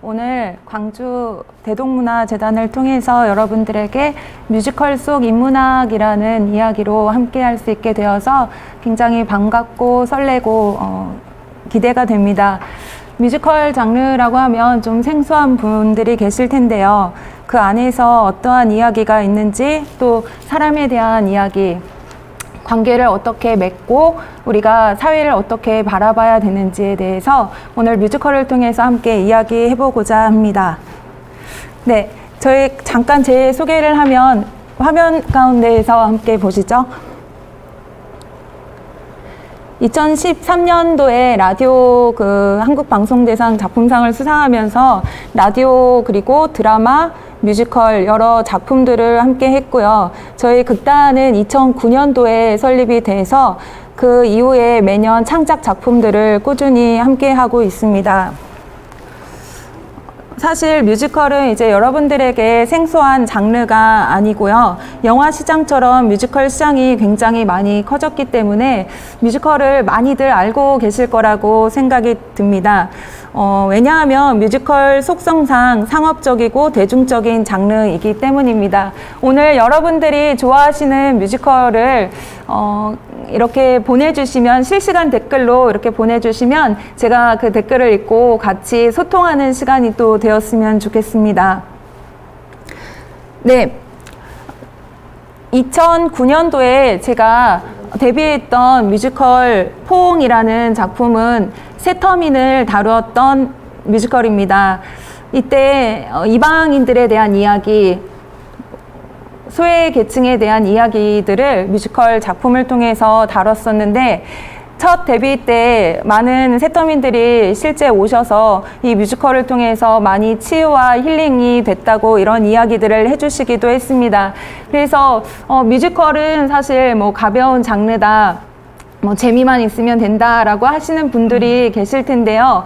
오늘 광주 대동문화재단을 통해서 여러분들에게 뮤지컬 속 인문학이라는 이야기로 함께 할 수 있게 되어서 굉장히 반갑고 설레고 기대가 됩니다. 뮤지컬 장르라고 하면 좀 생소한 분들이 계실 텐데요. 그 안에서 어떠한 이야기가 있는지, 또 사람에 대한 이야기, 관계를 어떻게 맺고 우리가 사회를 어떻게 바라봐야 되는지에 대해서 오늘 뮤지컬을 통해서 함께 이야기해보고자 합니다. 네, 저희 잠깐 제 소개를 하면 화면 가운데에서 함께 보시죠. 2013년도에 라디오 한국방송대상 작품상을 수상하면서 라디오 그리고 드라마, 뮤지컬 여러 작품들을 함께 했고요. 저희 극단은 2009년도에 설립이 돼서 그 이후에 매년 창작 작품들을 꾸준히 함께 하고 있습니다. 사실 뮤지컬은 이제 여러분들에게 생소한 장르가 아니고요. 영화 시장처럼 뮤지컬 시장이 굉장히 많이 커졌기 때문에 뮤지컬을 많이들 알고 계실 거라고 생각이 듭니다. 왜냐하면 뮤지컬 속성상 상업적이고 대중적인 장르이기 때문입니다. 오늘 여러분들이 좋아하시는 뮤지컬을 이렇게 보내주시면, 실시간 댓글로 이렇게 보내주시면 제가 그 댓글을 읽고 같이 소통하는 시간이 또 되었으면 좋겠습니다. 네, 2009년도에 제가 데뷔했던 뮤지컬 포옹이라는 작품은 새터민을 다루었던 뮤지컬입니다. 이때 이방인들에 대한 이야기, 소외계층에 대한 이야기들을 뮤지컬 작품을 통해서 다뤘었는데, 첫 데뷔 때 많은 새터민들이 실제 오셔서 이 뮤지컬을 통해서 많이 치유와 힐링이 됐다고 이런 이야기들을 해주시기도 했습니다. 그래서 뮤지컬은 사실 뭐 가벼운 장르다, 뭐 재미만 있으면 된다라고 하시는 분들이 계실 텐데요.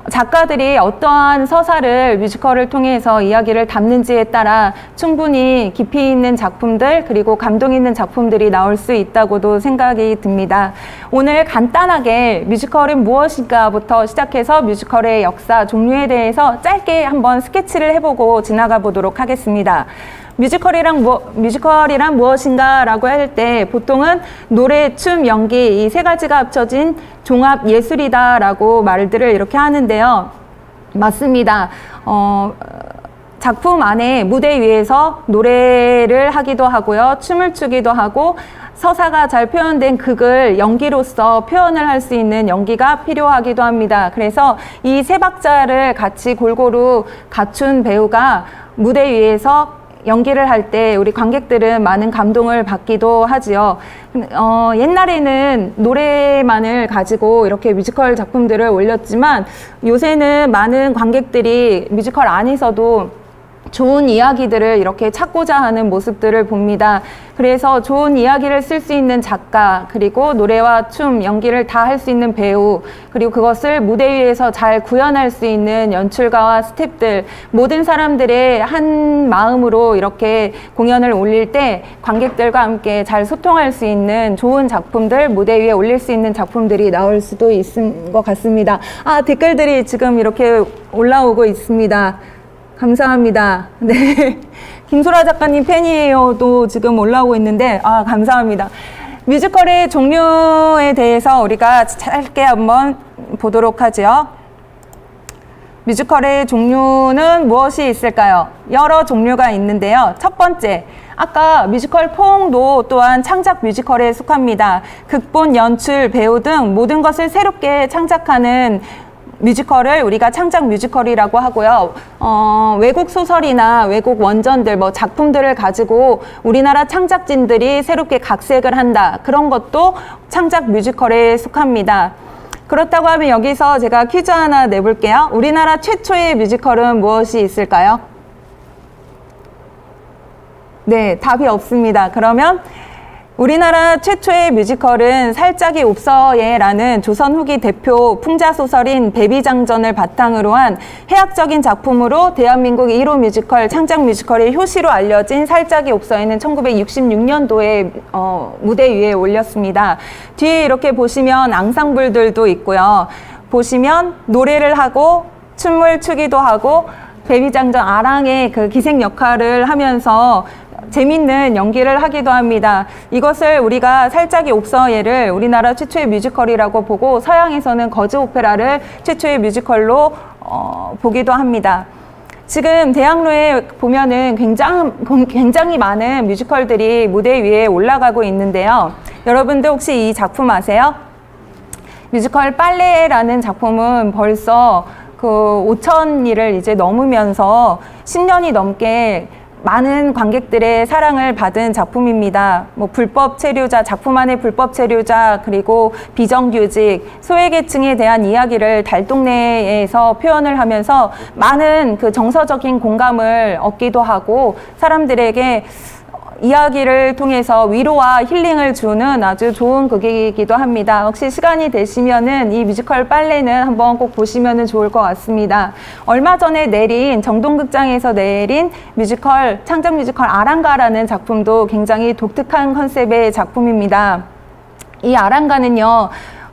작가들이 어떠한 서사를 뮤지컬을 통해서 이야기를 담는지에 따라 충분히 깊이 있는 작품들, 그리고 감동 있는 작품들이 나올 수 있다고도 생각이 듭니다. 오늘 간단하게 뮤지컬은 무엇인가부터 시작해서 뮤지컬의 역사, 종류에 대해서 짧게 한번 스케치를 해보고 지나가 보도록 하겠습니다. 뮤지컬이란 무엇인가 라고 할 때 보통은 노래, 춤, 연기 이 세 가지가 합쳐진 종합 예술이다 라고 말들을 이렇게 하는데요. 맞습니다. 작품 안에 무대 위에서 노래를 하기도 하고요. 춤을 추기도 하고, 서사가 잘 표현된 극을 연기로서 표현을 할 수 있는 연기가 필요하기도 합니다. 그래서 이 세 박자를 같이 골고루 갖춘 배우가 무대 위에서 연기를 할 때 우리 관객들은 많은 감동을 받기도 하지요. 옛날에는 노래만을 가지고 이렇게 뮤지컬 작품들을 올렸지만, 요새는 많은 관객들이 뮤지컬 안에서도 좋은 이야기들을 이렇게 찾고자 하는 모습들을 봅니다. 그래서 좋은 이야기를 쓸 수 있는 작가, 그리고 노래와 춤, 연기를 다 할 수 있는 배우, 그리고 그것을 무대 위에서 잘 구현할 수 있는 연출가와 스태프들, 모든 사람들의 한 마음으로 이렇게 공연을 올릴 때 관객들과 함께 잘 소통할 수 있는 좋은 작품들, 무대 위에 올릴 수 있는 작품들이 나올 수도 있을 것 같습니다. 댓글들이 지금 이렇게 올라오고 있습니다. 감사합니다. 네. 김소라 작가님 팬이에요. 또 지금 올라오고 있는데, 감사합니다. 뮤지컬의 종류에 대해서 우리가 짧게 한번 보도록 하죠. 뮤지컬의 종류는 무엇이 있을까요? 여러 종류가 있는데요. 첫 번째, 아까 뮤지컬 포옹도 또한 창작 뮤지컬에 속합니다. 극본, 연출, 배우 등 모든 것을 새롭게 창작하는 뮤지컬을 우리가 창작 뮤지컬이라고 하고요. 외국 소설이나 외국 원전들, 작품들을 가지고 우리나라 창작진들이 새롭게 각색을 한다. 그런 것도 창작 뮤지컬에 속합니다. 그렇다고 하면 여기서 제가 퀴즈 하나 내볼게요. 우리나라 최초의 뮤지컬은 무엇이 있을까요? 네, 답이 없습니다. 그러면 우리나라 최초의 뮤지컬은 살짝이 옵서예라는 조선 후기 대표 풍자소설인 배비장전을 바탕으로 한 해학적인 작품으로 대한민국 1호 뮤지컬, 창작 뮤지컬의 효시로 알려진 살짝이 옵서예는 1966년도에 무대 위에 올렸습니다. 뒤에 이렇게 보시면 앙상블들도 있고요. 보시면 노래를 하고 춤을 추기도 하고 베비장전 아랑의 그 기생 역할을 하면서 재밌는 연기를 하기도 합니다. 이것을 우리가 살짝의 옥서예를 우리나라 최초의 뮤지컬이라고 보고 서양에서는 거즈 오페라를 최초의 뮤지컬로 보기도 합니다. 지금 대학로에 보면은 굉장히 많은 뮤지컬들이 무대 위에 올라가고 있는데요. 여러분들 혹시 이 작품 아세요? 뮤지컬 빨레라는 작품은 벌써 그 5,000일을 이제 넘으면서 10년이 넘게 많은 관객들의 사랑을 받은 작품입니다. 뭐 불법 체류자, 작품 안의 불법 체류자, 그리고 비정규직, 소외계층에 대한 이야기를 달동네에서 표현을 하면서 많은 그 정서적인 공감을 얻기도 하고 사람들에게 이야기를 통해서 위로와 힐링을 주는 아주 좋은 극이기도 합니다. 혹시 시간이 되시면은 이 뮤지컬 빨레는 한번 꼭 보시면은 좋을 것 같습니다. 얼마 전에 내린 정동극장에서 내린 뮤지컬 창작 뮤지컬 아랑가라는 작품도 굉장히 독특한 컨셉의 작품입니다. 이 아랑가는요.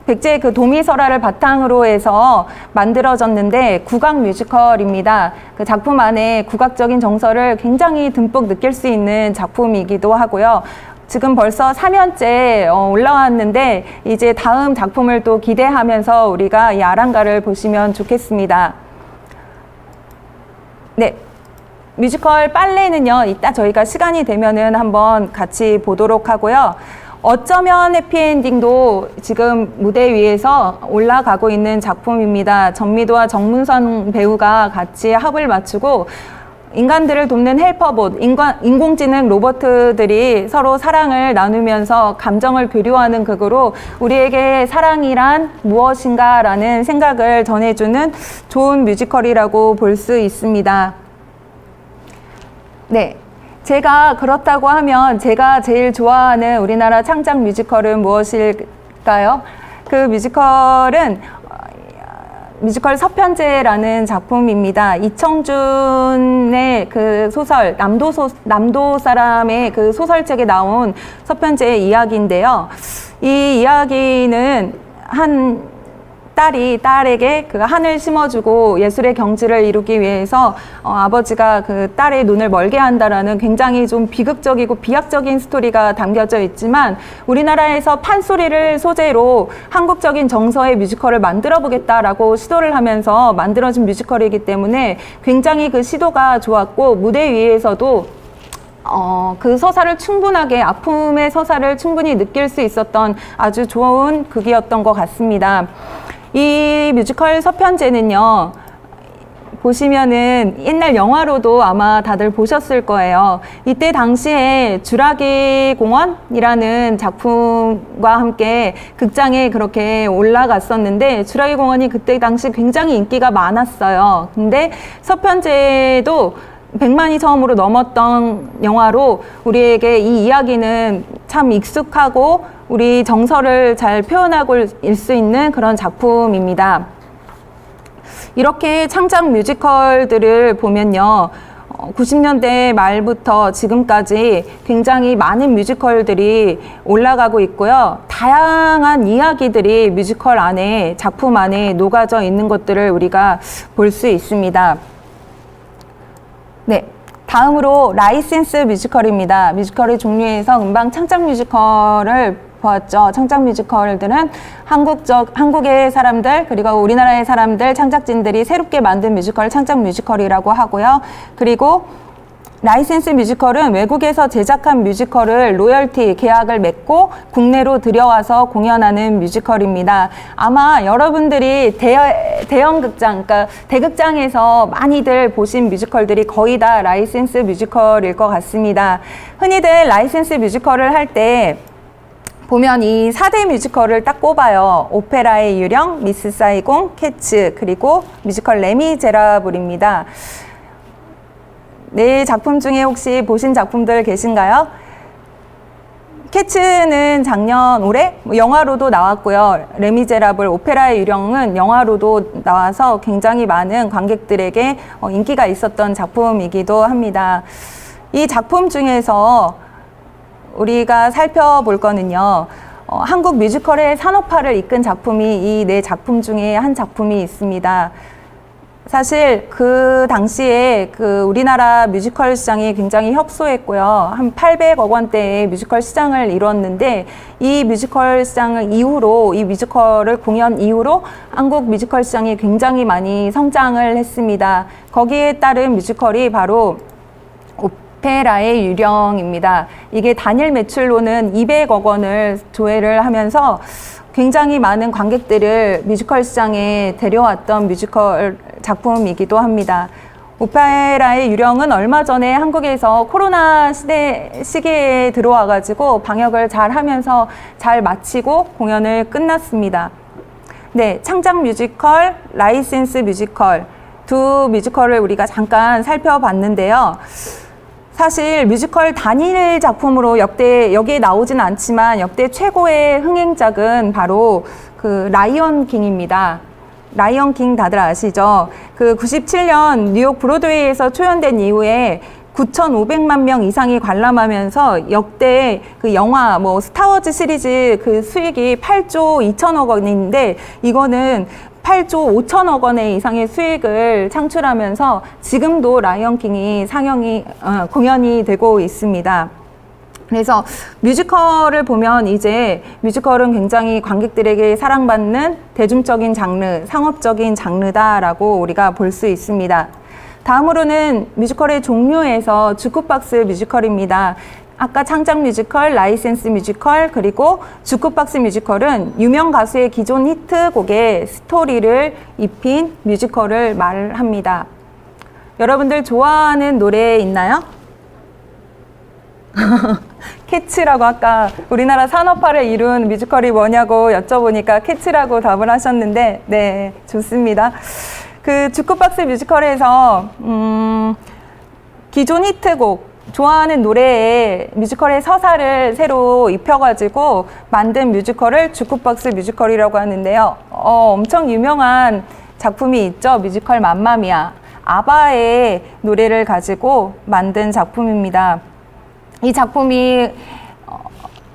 백제의 그 도미설화를 바탕으로 해서 만들어졌는데 국악 뮤지컬입니다. 그 작품 안에 국악적인 정서를 굉장히 듬뿍 느낄 수 있는 작품이기도 하고요. 지금 벌써 3년째 올라왔는데 이제 다음 작품을 또 기대하면서 우리가 이 아랑가를 보시면 좋겠습니다. 네. 뮤지컬 빨레는요, 이따 저희가 시간이 되면은 한번 같이 보도록 하고요. 어쩌면 해피엔딩도 지금 무대 위에서 올라가고 있는 작품입니다. 전미도와 정문선 배우가 같이 합을 맞추고 인간들을 돕는 헬퍼봇, 인공지능 로봇들이 서로 사랑을 나누면서 감정을 교류하는 극으로 우리에게 사랑이란 무엇인가 라는 생각을 전해주는 좋은 뮤지컬이라고 볼 수 있습니다. 네. 제가 그렇다고 하면 제가 제일 좋아하는 우리나라 창작 뮤지컬은 무엇일까요? 그 뮤지컬은 뮤지컬 서편제라는 작품입니다. 이청준의 그 소설 남도 사람의 그 소설책에 나온 서편제의 이야기인데요. 이 이야기는 한 딸이 딸에게 그 한을 심어주고 예술의 경지를 이루기 위해서 아버지가 그 딸의 눈을 멀게 한다라는 굉장히 좀 비극적이고 비약적인 스토리가 담겨져 있지만 우리나라에서 판소리를 소재로 한국적인 정서의 뮤지컬을 만들어 보겠다라고 시도를 하면서 만들어진 뮤지컬이기 때문에 굉장히 그 시도가 좋았고 무대 위에서도 그 서사를 충분하게 아픔의 서사를 충분히 느낄 수 있었던 아주 좋은 극이었던 것 같습니다. 이 뮤지컬 서편제는요, 보시면은 옛날 영화로도 아마 다들 보셨을 거예요. 이때 당시에 주라기 공원이라는 작품과 함께 극장에 그렇게 올라갔었는데 주라기 공원이 그때 당시 굉장히 인기가 많았어요. 근데 서편제도 100만이 처음으로 넘었던 영화로 우리에게 이 이야기는 참 익숙하고 우리 정서를 잘 표현하고 일 수 있는 그런 작품입니다. 이렇게 창작 뮤지컬들을 보면요. 90년대 말부터 지금까지 굉장히 많은 뮤지컬들이 올라가고 있고요. 다양한 이야기들이 뮤지컬 안에, 작품 안에 녹아져 있는 것들을 우리가 볼 수 있습니다. 네. 다음으로 라이센스 뮤지컬입니다. 뮤지컬의 종류에서 금방 창작 뮤지컬을 보았죠. 창작 뮤지컬들은 한국의 사람들 그리고 우리나라의 사람들 창작진들이 새롭게 만든 뮤지컬 창작 뮤지컬이라고 하고요. 그리고 라이센스 뮤지컬은 외국에서 제작한 뮤지컬을 로열티 계약을 맺고 국내로 들여와서 공연하는 뮤지컬입니다. 아마 여러분들이 대형 극장, 그러니까 대극장에서 많이들 보신 뮤지컬들이 거의 다 라이센스 뮤지컬일 것 같습니다. 흔히들 라이센스 뮤지컬을 할 때 보면 이 4대 뮤지컬을 딱 꼽아요. 오페라의 유령, 미스 사이공, 캐츠, 그리고 뮤지컬 레미제라블입니다. 네 작품 중에 혹시 보신 작품들 계신가요? 캐츠는 작년 올해 영화로도 나왔고요. 레미제라블 오페라의 유령은 영화로도 나와서 굉장히 많은 관객들에게 인기가 있었던 작품이기도 합니다. 이 작품 중에서 우리가 살펴볼 거는요. 한국 뮤지컬의 산업화를 이끈 작품이 이 네 작품 중에 한 작품이 있습니다. 사실 그 당시에 그 우리나라 뮤지컬 시장이 굉장히 협소했고요. 한 800억 원대의 뮤지컬 시장을 이뤘는데 이 뮤지컬 시장 이후로 이 뮤지컬을 공연 이후로 한국 뮤지컬 시장이 굉장히 많이 성장을 했습니다. 거기에 따른 뮤지컬이 바로 오페라의 유령입니다. 이게 단일 매출로는 200억 원을 조회를 하면서 굉장히 많은 관객들을 뮤지컬 시장에 데려왔던 뮤지컬 작품이기도 합니다. 오페라의 유령은 얼마 전에 한국에서 코로나 시기에 들어와가지고 방역을 잘 하면서 잘 마치고 공연을 끝났습니다. 네, 창작 뮤지컬, 라이센스 뮤지컬 두 뮤지컬을 우리가 잠깐 살펴봤는데요. 사실 뮤지컬 단일 작품으로 역대 여기에 나오진 않지만 역대 최고의 흥행작은 바로 그 라이언 킹입니다. 라이언 킹 다들 아시죠? 그 97년 뉴욕 브로드웨이에서 초연된 이후에 9,500만 명 이상이 관람하면서 역대 그 영화 뭐 스타워즈 시리즈 그 수익이 8조 2천억 원인데 이거는 8조 5천억 원의 이상의 수익을 창출하면서 지금도 라이언 킹이 공연이 되고 있습니다. 그래서 뮤지컬을 보면 이제 뮤지컬은 굉장히 관객들에게 사랑받는 대중적인 장르, 상업적인 장르다라고 우리가 볼 수 있습니다. 다음으로는 뮤지컬의 종류에서 주크박스 뮤지컬입니다. 아까 창작 뮤지컬, 라이센스 뮤지컬, 그리고 주크박스 뮤지컬은 유명 가수의 기존 히트곡에 스토리를 입힌 뮤지컬을 말합니다. 여러분들 좋아하는 노래 있나요? 캐츠라고 아까 우리나라 산업화를 이룬 뮤지컬이 뭐냐고 여쭤보니까 캐츠라고 답을 하셨는데 네, 좋습니다. 그 주크박스 뮤지컬에서 기존 히트곡 좋아하는 노래에 뮤지컬의 서사를 새로 입혀가지고 만든 뮤지컬을 주크박스 뮤지컬이라고 하는데요. 엄청 유명한 작품이 있죠. 뮤지컬 맘마미아. 아바의 노래를 가지고 만든 작품입니다. 이 작품이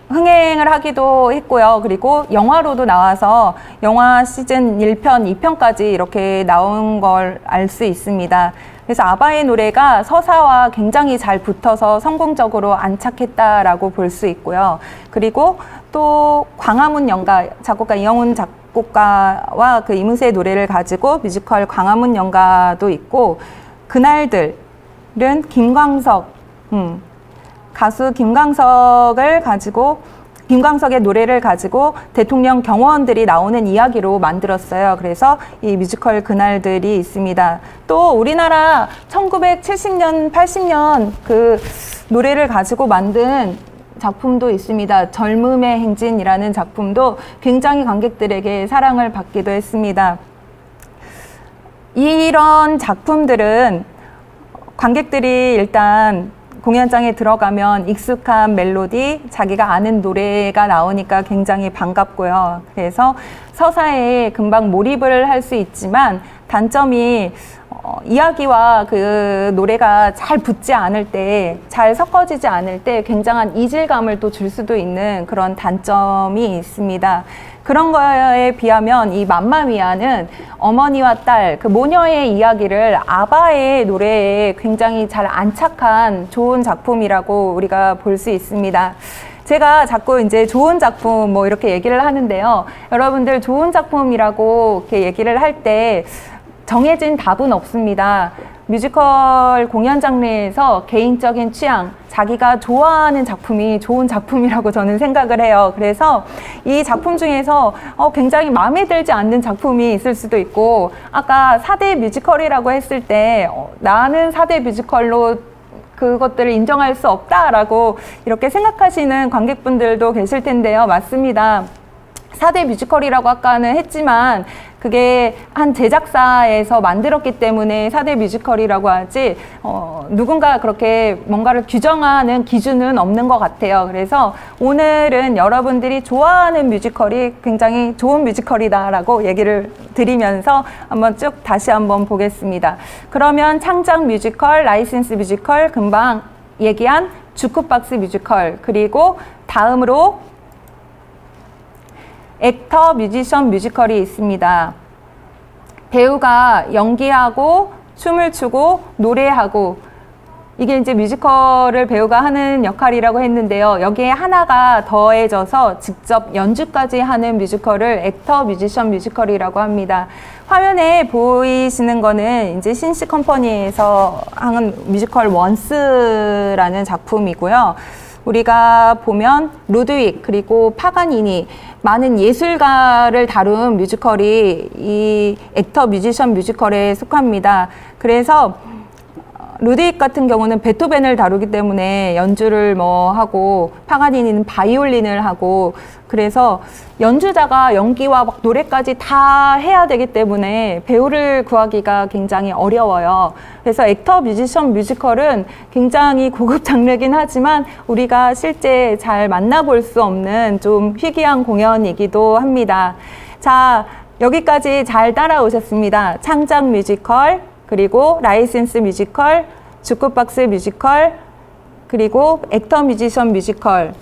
흥행을 하기도 했고요. 그리고 영화로도 나와서 영화 시즌 1편, 2편까지 이렇게 나온 걸 알 수 있습니다. 그래서 아바의 노래가 서사와 굉장히 잘 붙어서 성공적으로 안착했다라고 볼 수 있고요. 그리고 또 광화문 연가, 작곡가 이영훈 작곡가와 그 이문세의 노래를 가지고 뮤지컬 광화문 연가도 있고, 그날들은 가수 김광석의 노래를 가지고 대통령 경호원들이 나오는 이야기로 만들었어요. 그래서 이 뮤지컬 그날들이 있습니다. 또 우리나라 1970년, 80년 그 노래를 가지고 만든 작품도 있습니다. 젊음의 행진이라는 작품도 굉장히 관객들에게 사랑을 받기도 했습니다. 이런 작품들은 관객들이 일단 공연장에 들어가면 익숙한 멜로디, 자기가 아는 노래가 나오니까 굉장히 반갑고요. 그래서 서사에 금방 몰입을 할 수 있지만 단점이 이야기와 그 노래가 잘 붙지 않을 때, 잘 섞어지지 않을 때 굉장한 이질감을 또 줄 수도 있는 그런 단점이 있습니다. 그런 거에 비하면 이 맘마미아는 어머니와 딸, 그 모녀의 이야기를 아바의 노래에 굉장히 잘 안착한 좋은 작품이라고 우리가 볼 수 있습니다. 제가 자꾸 이제 좋은 작품 뭐 이렇게 얘기를 하는데요. 여러분들 좋은 작품이라고 이렇게 얘기를 할 때 정해진 답은 없습니다. 뮤지컬 공연 장르에서 개인적인 취향, 자기가 좋아하는 작품이 좋은 작품이라고 저는 생각을 해요. 그래서 이 작품 중에서 굉장히 마음에 들지 않는 작품이 있을 수도 있고, 아까 4대 뮤지컬이라고 했을 때 나는 4대 뮤지컬로 그것들을 인정할 수 없다라고 이렇게 생각하시는 관객분들도 계실 텐데요. 맞습니다. 4대 뮤지컬이라고 아까는 했지만 그게 한 제작사에서 만들었기 때문에 4대 뮤지컬이라고 하지 누군가 그렇게 뭔가를 규정하는 기준은 없는 것 같아요. 그래서 오늘은 여러분들이 좋아하는 뮤지컬이 굉장히 좋은 뮤지컬이다라고 얘기를 드리면서 한번 쭉 다시 한번 보겠습니다. 그러면 창작 뮤지컬, 라이센스 뮤지컬, 금방 얘기한 주크박스 뮤지컬, 그리고 다음으로 액터, 뮤지션, 뮤지컬이 있습니다. 배우가 연기하고 춤을 추고 노래하고 이게 이제 뮤지컬을 배우가 하는 역할이라고 했는데요. 여기에 하나가 더해져서 직접 연주까지 하는 뮤지컬을 액터 뮤지션 뮤지컬이라고 합니다. 화면에 보이시는 거는 이제 신시 컴퍼니에서 하는 뮤지컬 원스라는 작품이고요. 우리가 보면 루드윅 그리고 파가니니 많은 예술가를 다룬 뮤지컬이 이 액터 뮤지션 뮤지컬에 속합니다. 그래서 루드윅 같은 경우는 베토벤을 다루기 때문에 연주를 뭐 하고 파가니니는 바이올린을 하고 그래서 연주자가 연기와 막 노래까지 다 해야 되기 때문에 배우를 구하기가 굉장히 어려워요. 그래서 액터 뮤지션 뮤지컬은 굉장히 고급 장르긴 하지만 우리가 실제 잘 만나볼 수 없는 좀 희귀한 공연이기도 합니다. 자, 여기까지 잘 따라오셨습니다. 창작 뮤지컬, 그리고 라이센스 뮤지컬, 주크박스 뮤지컬, 그리고 액터 뮤지션 뮤지컬,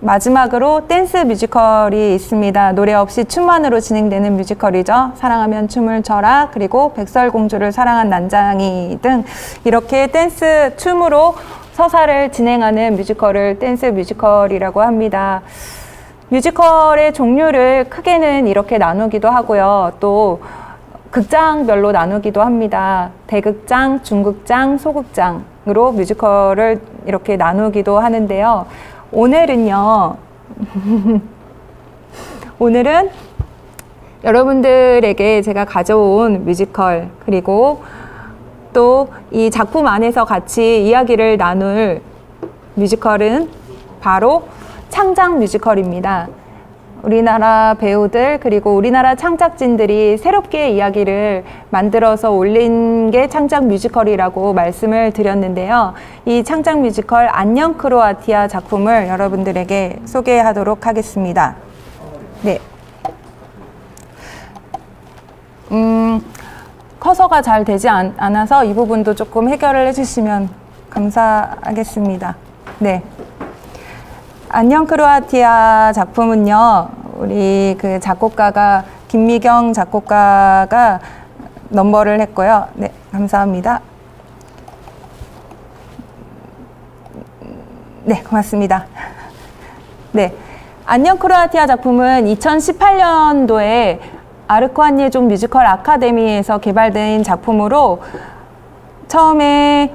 마지막으로 댄스 뮤지컬이 있습니다. 노래 없이 춤만으로 진행되는 뮤지컬이죠. 사랑하면 춤을 춰라, 그리고 백설공주를 사랑한 난장이 등 이렇게 댄스, 춤으로 서사를 진행하는 뮤지컬을 댄스 뮤지컬이라고 합니다. 뮤지컬의 종류를 크게는 이렇게 나누기도 하고요. 또 극장별로 나누기도 합니다. 대극장, 중극장, 소극장으로 뮤지컬을 이렇게 나누기도 하는데요. 오늘은요, 오늘은 여러분들에게 제가 가져온 뮤지컬, 그리고 또 이 작품 안에서 같이 이야기를 나눌 뮤지컬은 바로 창작 뮤지컬입니다. 우리나라 배우들 그리고 우리나라 창작진들이 새롭게 이야기를 만들어서 올린 게 창작 뮤지컬이라고 말씀을 드렸는데요. 이 창작 뮤지컬 안녕 크로아티아 작품을 여러분들에게 소개하도록 하겠습니다. 네. 커서가 잘 되지 않아서 이 부분도 조금 해결을 해주시면 감사하겠습니다. 네. 안녕 크로아티아 작품은요, 우리 그 작곡가가 김미경 작곡가가 넘버를 했고요. 네, 감사합니다. 네, 고맙습니다. 네, 안녕 크로아티아 작품은 2018년도에 아르코안예종 뮤지컬 아카데미에서 개발된 작품으로 처음에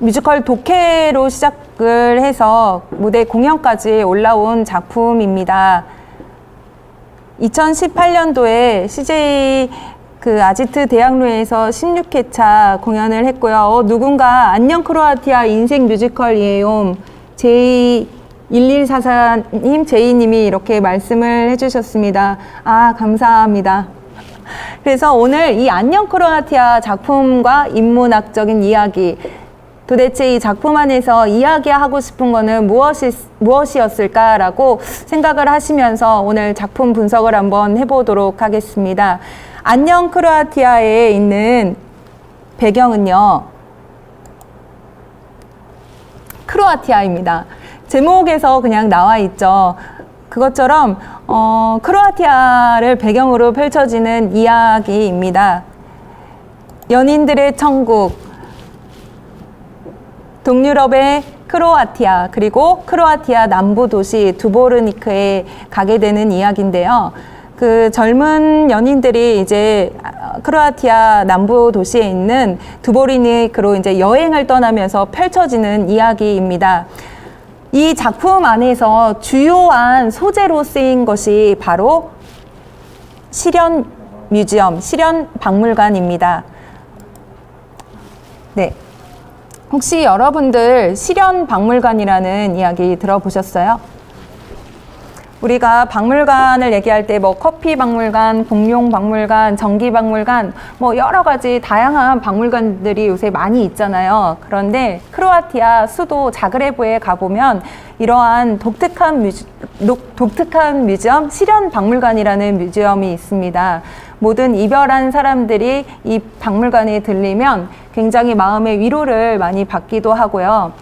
뮤지컬 독해로 시작을 해서 무대 공연까지 올라온 작품입니다. 2018년도에 CJ 그 아지트 대학로에서 16회차 공연을 했고요. 누군가 안녕 크로아티아 인생 뮤지컬이에요. J1144님, 제이님이 이렇게 말씀을 해주셨습니다. 아, 감사합니다. 그래서 오늘 이 안녕 크로아티아 작품과 인문학적인 이야기, 도대체 이 작품 안에서 이야기하고 싶은 거는 무엇이었을까라고 생각을 하시면서 오늘 작품 분석을 한번 해보도록 하겠습니다. 안녕 크로아티아에 있는 배경은요, 크로아티아입니다. 제목에서 그냥 나와 있죠. 그것처럼 크로아티아를 배경으로 펼쳐지는 이야기입니다. 연인들의 천국, 동유럽의 크로아티아, 그리고 크로아티아 남부 도시 두보르니크에 가게 되는 이야기인데요. 그 젊은 연인들이 이제 크로아티아 남부 도시에 있는 두보르니크로 이제 여행을 떠나면서 펼쳐지는 이야기입니다. 이 작품 안에서 주요한 소재로 쓰인 것이 바로 실현 뮤지엄, 실현 박물관입니다. 네. 혹시 여러분들 실현 박물관이라는 이야기 들어보셨어요? 우리가 박물관을 얘기할 때 뭐 커피 박물관, 공룡 박물관, 전기 박물관, 뭐 여러 가지 다양한 박물관들이 요새 많이 있잖아요. 그런데 크로아티아 수도 자그레브에 가보면 이러한 독특한 뮤지엄, 실현 박물관이라는 뮤지엄이 있습니다. 모든 이별한 사람들이 이 박물관에 들리면 굉장히 마음의 위로를 많이 받기도 하고요.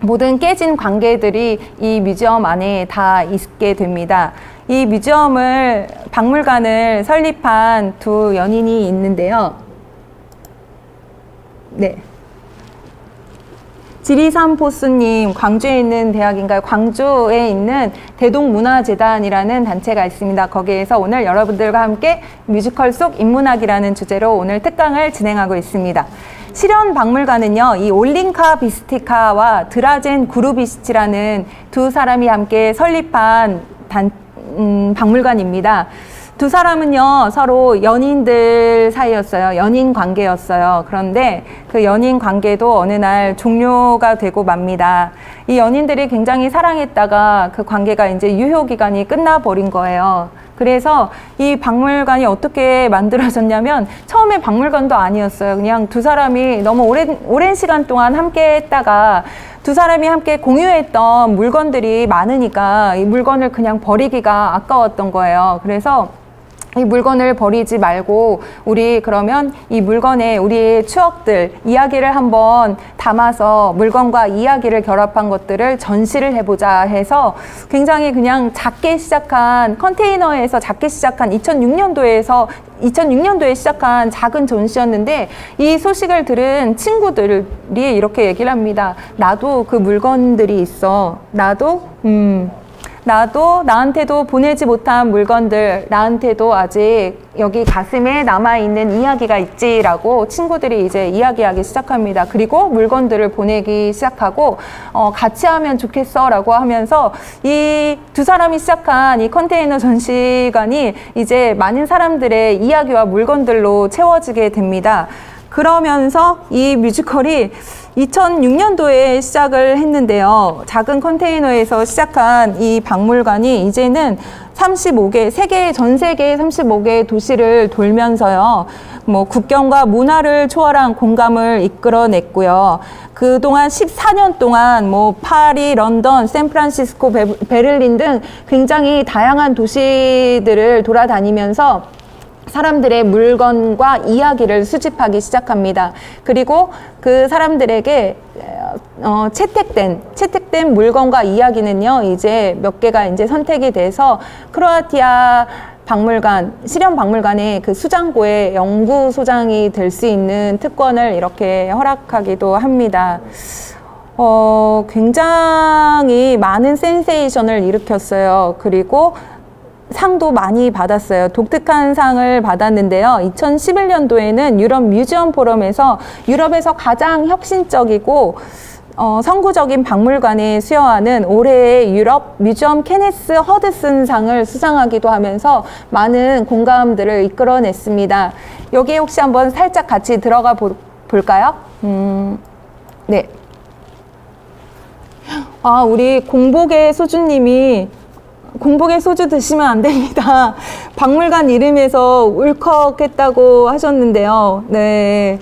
모든 깨진 관계들이 이 뮤지엄 안에 다 있게 됩니다. 이 뮤지엄을, 박물관을 설립한 두 연인이 있는데요. 네. 지리산포수님, 광주에 있는 대학인가요? 광주에 있는 대동문화재단이라는 단체가 있습니다. 거기에서 오늘 여러분들과 함께 뮤지컬 속 인문학이라는 주제로 오늘 특강을 진행하고 있습니다. 실현박물관은요, 이 올린카 비스티카와 드라젠 구루비시치라는 두 사람이 함께 설립한 박물관입니다. 두 사람은요, 서로 연인들 사이였어요. 연인 관계였어요. 그런데 그 연인 관계도 어느 날 종료가 되고 맙니다. 이 연인들이 굉장히 사랑했다가 그 관계가 이제 유효기간이 끝나버린 거예요. 그래서 이 박물관이 어떻게 만들어졌냐면 처음에 박물관도 아니었어요. 그냥 두 사람이 너무 오랜 시간 동안 함께 했다가 두 사람이 함께 공유했던 물건들이 많으니까 이 물건을 그냥 버리기가 아까웠던 거예요. 그래서 이 물건을 버리지 말고 우리 그러면 이 물건에 우리의 추억들, 이야기를 한번 담아서 물건과 이야기를 결합한 것들을 전시를 해보자 해서 굉장히 그냥 작게 시작한, 컨테이너에서 작게 시작한 2006년도에 시작한 작은 전시였는데 이 소식을 들은 친구들이 이렇게 얘기를 합니다. 나도 그 물건들이 있어. 나도 나한테도 보내지 못한 물건들, 나한테도 아직 여기 가슴에 남아있는 이야기가 있지라고 친구들이 이제 이야기하기 시작합니다. 그리고 물건들을 보내기 시작하고 같이 하면 좋겠어 라고 하면서 이 두 사람이 시작한 이 컨테이너 전시관이 이제 많은 사람들의 이야기와 물건들로 채워지게 됩니다. 그러면서 이 뮤지컬이 2006년도에 시작을 했는데요. 작은 컨테이너에서 시작한 이 박물관이 이제는 35개, 전 세계 35개 도시를 돌면서요. 국경과 문화를 초월한 공감을 이끌어냈고요. 그동안 14년 동안 파리, 런던, 샌프란시스코, 베를린 등 굉장히 다양한 도시들을 돌아다니면서 사람들의 물건과 이야기를 수집하기 시작합니다. 그리고 그 사람들에게 채택된 물건과 이야기는요, 이제 몇 개가 이제 선택이 돼서 크로아티아 박물관, 실현박물관의 그 수장고의 연구소장이 될 수 있는 특권을 이렇게 허락하기도 합니다. 굉장히 많은 센세이션을 일으켰어요. 그리고 상도 많이 받았어요. 독특한 상을 받았는데요. 2011년도에는 유럽 뮤지엄 포럼에서 유럽에서 가장 혁신적이고 선구적인 박물관에 수여하는 올해의 유럽 뮤지엄 케네스 허드슨 상을 수상하기도 하면서 많은 공감들을 이끌어냈습니다. 여기에 혹시 한번 살짝 같이 들어가 볼까요? 네. 우리 공복의 소주님이 공복에 소주 드시면 안 됩니다. 박물관 이름에서 울컥했다고 하셨는데요. 네.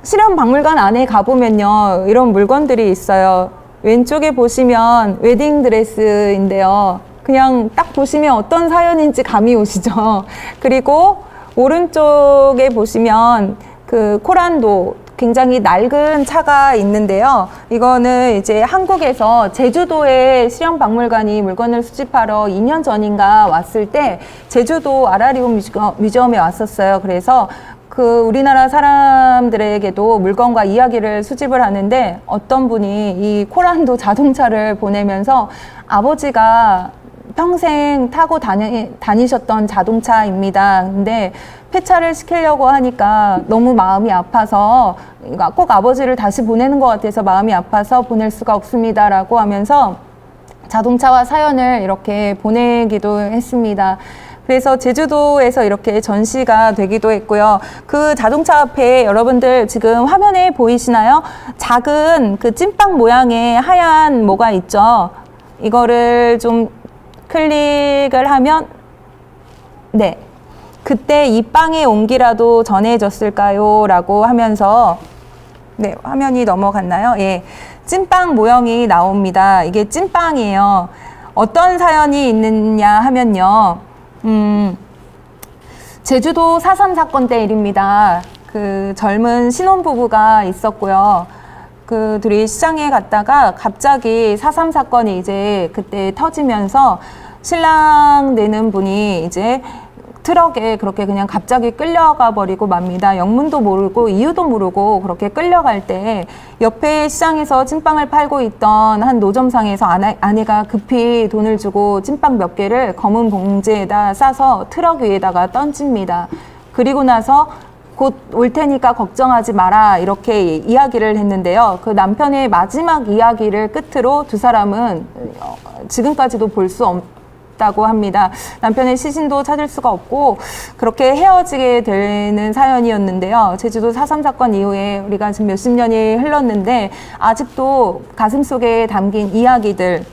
실현박물관 안에 가보면요. 이런 물건들이 있어요. 왼쪽에 보시면 웨딩드레스인데요. 그냥 딱 보시면 어떤 사연인지 감이 오시죠. 그리고 오른쪽에 보시면 그 코란도, 굉장히 낡은 차가 있는데요. 이거는 이제 한국에서 제주도에 실현박물관이 물건을 수집하러 2년 전인가 왔을 때 제주도 아라리온 뮤지엄에 왔었어요. 그래서 우리나라 사람들에게도 물건과 이야기를 수집을 하는데 어떤 분이 이 코란도 자동차를 보내면서 아버지가 평생 타고 다니셨던 자동차입니다. 근데 폐차를 시키려고 하니까 너무 마음이 아파서 꼭 아버지를 다시 보내는 것 같아서 마음이 아파서 보낼 수가 없습니다. 라고 하면서 자동차와 사연을 이렇게 보내기도 했습니다. 그래서 제주도에서 이렇게 전시가 되기도 했고요. 그 자동차 앞에 여러분들 지금 화면에 보이시나요? 작은 그 찐빵 모양의 하얀 뭐가 있죠? 이거를 좀 클릭을 하면, 네. 그때 이 빵의 온기라도 전해졌을까요? 라고 하면서, 네, 화면이 넘어갔나요? 예. 찐빵 모형이 나옵니다. 이게 찐빵이에요. 어떤 사연이 있느냐 하면요. 제주도 4.3 사건 때 일입니다. 그 젊은 신혼부부가 있었고요. 그들이 시장에 갔다가 갑자기 4.3 사건이 이제 그때 터지면서 신랑 되는 분이 이제 트럭에 그렇게 그냥 갑자기 끌려가 버리고 맙니다. 영문도 모르고 이유도 모르고 그렇게 끌려갈 때 옆에 시장에서 찐빵을 팔고 있던 한 노점상에서 아내가 급히 돈을 주고 찐빵 몇 개를 검은 봉지에다 싸서 트럭 위에다가 던집니다. 그리고 나서 곧 올 테니까 걱정하지 마라 이렇게 이야기를 했는데요. 그 남편의 마지막 이야기를 끝으로 두 사람은 지금까지도 볼 수 없다고 합니다. 남편의 시신도 찾을 수가 없고 그렇게 헤어지게 되는 사연이었는데요. 제주도 4.3 사건 이후에 우리가 지금 몇십 년이 흘렀는데 아직도 가슴속에 담긴 이야기들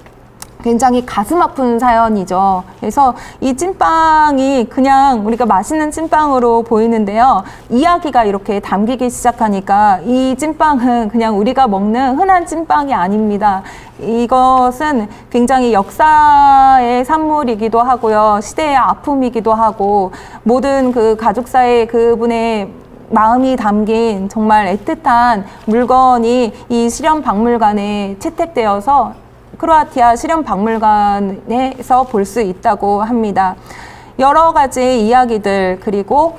굉장히 가슴 아픈 사연이죠. 그래서 이 찐빵이 그냥 우리가 맛있는 찐빵으로 보이는데요. 이야기가 이렇게 담기기 시작하니까 이 찐빵은 그냥 우리가 먹는 흔한 찐빵이 아닙니다. 이것은 굉장히 역사의 산물이기도 하고요. 시대의 아픔이기도 하고 모든 그 가족사의 그분의 마음이 담긴 정말 애틋한 물건이 이 실현박물관에 채택되어서 크로아티아 실현박물관에서 볼 수 있다고 합니다. 여러 가지 이야기들 그리고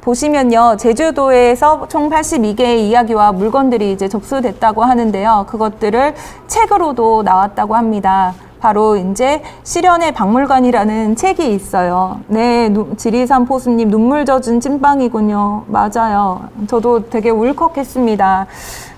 보시면요. 제주도에서 총 82개의 이야기와 물건들이 이제 접수됐다고 하는데요. 그것들을 책으로도 나왔다고 합니다. 바로 이제 실현의 박물관이라는 책이 있어요. 네, 지리산 포수님 눈물 젖은 찐빵이군요. 맞아요. 저도 되게 울컥했습니다.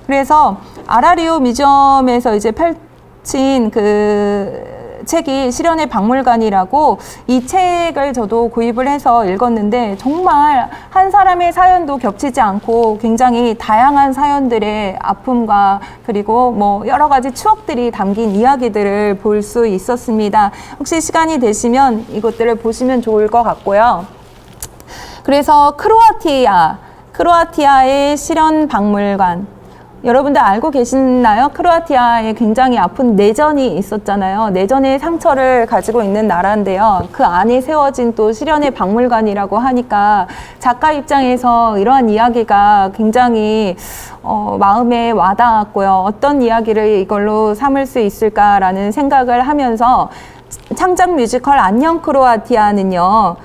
그래서 아라리오 뮤지엄에서 이제 펼친 그 책이 실현의 박물관이라고 이 책을 저도 구입을 해서 읽었는데 정말 한 사람의 사연도 겹치지 않고 굉장히 다양한 사연들의 아픔과 그리고 뭐 여러 가지 추억들이 담긴 이야기들을 볼 수 있었습니다. 혹시 시간이 되시면 이것들을 보시면 좋을 것 같고요. 그래서 크로아티아의 실현 박물관 여러분들 알고 계시나요? 크로아티아에 굉장히 아픈 내전이 있었잖아요. 내전의 상처를 가지고 있는 나라인데요. 그 안에 세워진 또 실현의 박물관이라고 하니까 작가 입장에서 이러한 이야기가 굉장히 마음에 와닿았고요. 어떤 이야기를 이걸로 삼을 수 있을까라는 생각을 하면서 창작 뮤지컬 안녕 크로아티아는요.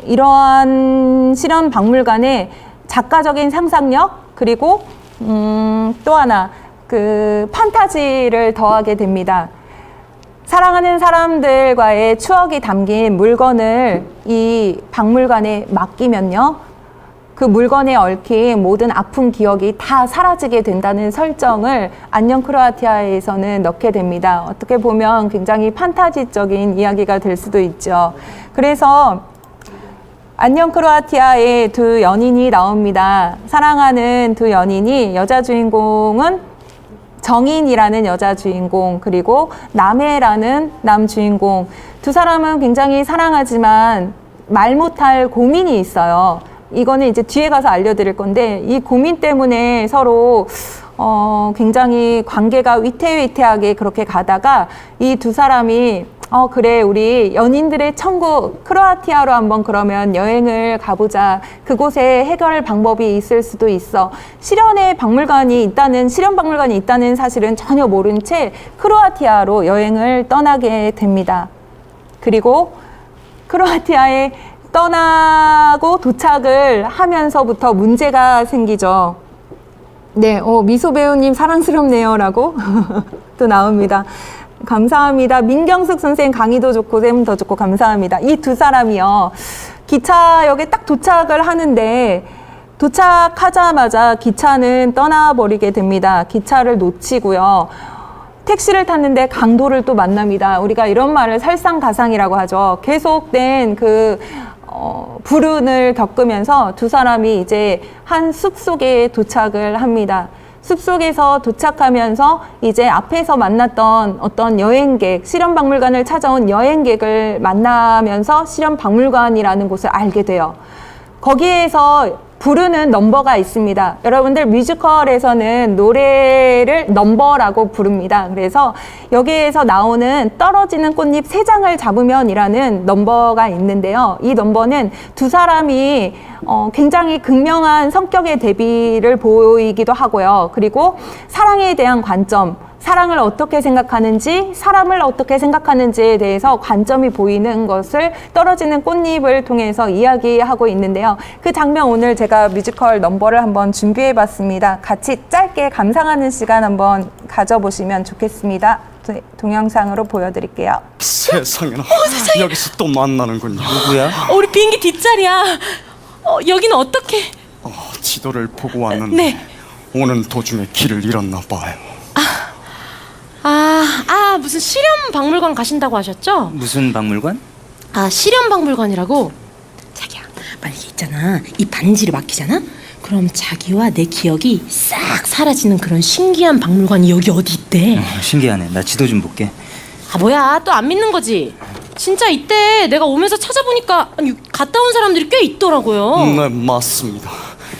이러한 실현 박물관의 작가적인 상상력 그리고 또 하나 그 판타지를 더하게 됩니다. 사랑하는 사람들과의 추억이 담긴 물건을 이 박물관에 맡기면요. 그 물건에 얽힌 모든 아픈 기억이 다 사라지게 된다는 설정을 안녕 크로아티아에서는 넣게 됩니다. 어떻게 보면 굉장히 판타지적인 이야기가 될 수도 있죠. 그래서 안녕 크로아티아의 두 연인이 나옵니다. 사랑하는 두 연인이 여자 주인공은 정인이라는 여자 주인공 그리고 남해라는 남 주인공 두 사람은 굉장히 사랑하지만 말 못할 고민이 있어요. 이거는 이제 뒤에 가서 알려드릴 건데 이 고민 때문에 서로 굉장히 관계가 위태위태하게 그렇게 가다가 이 두 사람이 그래 우리 연인들의 천국 크로아티아로 한번 그러면 여행을 가보자. 그곳에 해결 방법이 있을 수도 있어. 실현 박물관이 있다는 사실은 전혀 모른 채 크로아티아로 여행을 떠나게 됩니다. 그리고 크로아티아에 떠나고 도착을 하면서부터 문제가 생기죠. 네, 미소 배우님 사랑스럽네요 라고 또 나옵니다. 감사합니다. 민경숙 선생님 강의도 좋고 쌤도 좋고 감사합니다. 이 두 사람이요. 기차역에 딱 도착을 하는데 도착하자마자 기차는 떠나버리게 됩니다. 기차를 놓치고요. 택시를 탔는데 강도를 또 만납니다. 우리가 이런 말을 설상가상이라고 하죠. 계속된 불운을 겪으면서 두 사람이 이제 한 숲속에 도착을 합니다. 숲속에서 도착하면서 이제 앞에서 만났던 어떤 여행객, 실현박물관을 찾아온 여행객을 만나면서 실현박물관이라는 곳을 알게 돼요. 거기에서 부르는 넘버가 있습니다. 여러분들 뮤지컬에서는 노래를 넘버라고 부릅니다. 그래서 여기에서 나오는 떨어지는 꽃잎 3장을 잡으면이라는 넘버가 있는데요. 이 넘버는 두 사람이 굉장히 극명한 성격의 대비를 보이기도 하고요. 그리고 사랑에 대한 관점, 사랑을 어떻게 생각하는지, 사람을 어떻게 생각하는지에 대해서 관점이 보이는 것을 떨어지는 꽃잎을 통해서 이야기하고 있는데요. 그 장면 오늘 제가 뮤지컬 넘버를 한번 준비해 봤습니다. 같이 짧게 감상하는 시간 한번 가져보시면 좋겠습니다. 동영상으로 보여드릴게요. 세상에나 여기서 또 만나는군요. 누구야? 우리 비행기 뒷자리야. 여기는 어떻게? 지도를 보고 왔는데 네. 오는 도중에 길을 잃었나 봐요. 무슨 실험 박물관 가신다고 하셨죠? 무슨 박물관? 실험 박물관이라고. 자기야, 만약에 있잖아, 이 반지를 맡기잖아? 그럼 자기와 내 기억이 싹 사라지는 그런 신기한 박물관이 여기 어디 있대. 신기하네. 나 지도 좀 볼게. 뭐야, 또 안 믿는 거지? 진짜 이때 내가 오면서 찾아보니까 갔다 온 사람들이 꽤 있더라고요. 네, 맞습니다.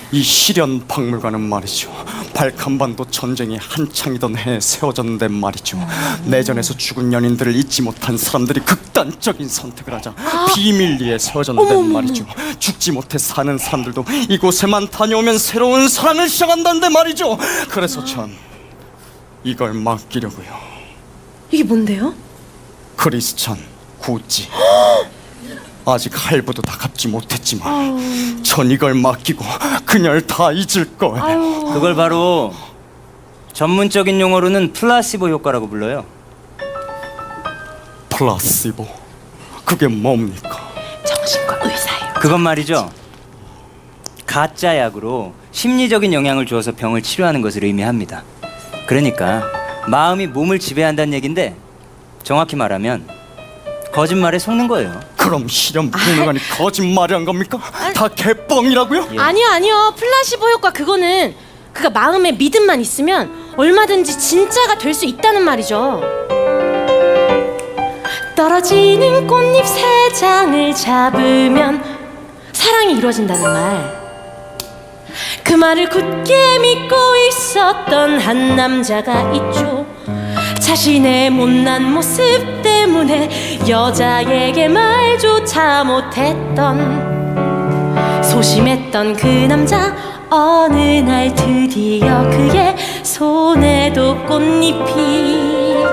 이 실현 박물관은 말이죠, 발칸반도 전쟁이 한창이던 해에 세워졌는데 말이죠, 내전에서 죽은 연인들을 잊지 못한 사람들이 극단적인 선택을 하자 비밀리에 세워졌는데 말이죠, 죽지 못해 사는 사람들도 이곳에만 다녀오면 새로운 사랑을 시작한다는데 말이죠. 그래서 전 이걸 맡기려고요. 이게 뭔데요? 크리스찬 구찌. 아직 할부도 다 갚지 못했지만 전 이걸 맡기고 그녀를 다 잊을 거예요. 그걸 바로 전문적인 용어로는 플라시보 효과라고 불러요. 플라시보? 그게 뭡니까? 정신과 의사예요. 그건 말이죠, 가짜 약으로 심리적인 영향을 주어서 병을 치료하는 것을 의미합니다. 그러니까 마음이 몸을 지배한다는 얘긴데, 정확히 말하면 거짓말에 속는 거예요. 그럼 실험 박물관이 거짓말을 한 겁니까? 다 개뻥이라고요? 예. 아니요. 플라시보 효과 그거는 마음에 믿음만 있으면 얼마든지 진짜가 될 수 있다는 말이죠. 떨어지는 꽃잎 3장을 잡으면 사랑이 이루어진다는 말. 그 말을 굳게 믿고 있었던 한 남자가 있죠. 자신의 못난 모습 때문에 여자에게 말조차 못했던 소심했던 그 남자, 어느 날 드디어 그의 손에도 꽃잎이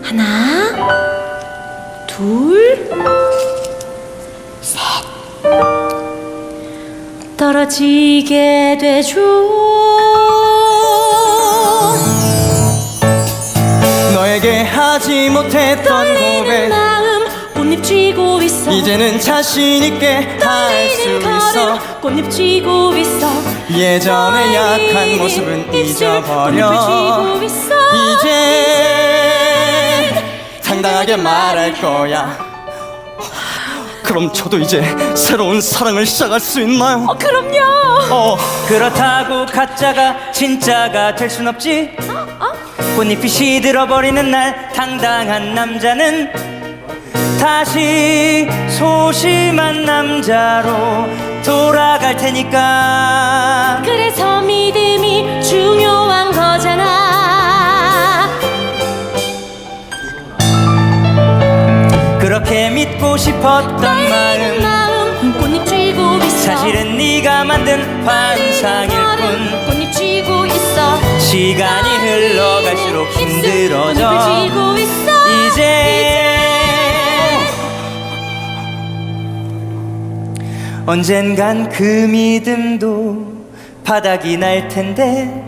하나, 둘, 셋 떨어지게 되죠. 너에게 하지 못했던 고백, 마음 꽃잎 쥐고 있어. 이제는 자신 있게 할 수 있어. 꽃잎 쥐고 있어. 예전의 약한 모습은 잊어버려. 이제 당당하게 말할 거야. 그럼 저도 이제 새로운 사랑을 시작할 수 있나요? 그럼요. 그렇다고 가짜가 진짜가 될 순 없지. 꽃잎이 시들어버리는 날 당당한 남자는 다시 소심한 남자로 돌아갈 테니까. 그래서 믿음이 중요한 거잖아. 그렇게 믿고 싶었던 마음, 꽃잎 쥐고 있어. 사실은 네가 만든 환상일 뿐. 꽃잎 쥐고 있어. 시간이 흘러갈수록 힘들어져. 꽃잎을 쥐고 있어. 이제 언젠간 그 믿음도 바닥이 날 텐데,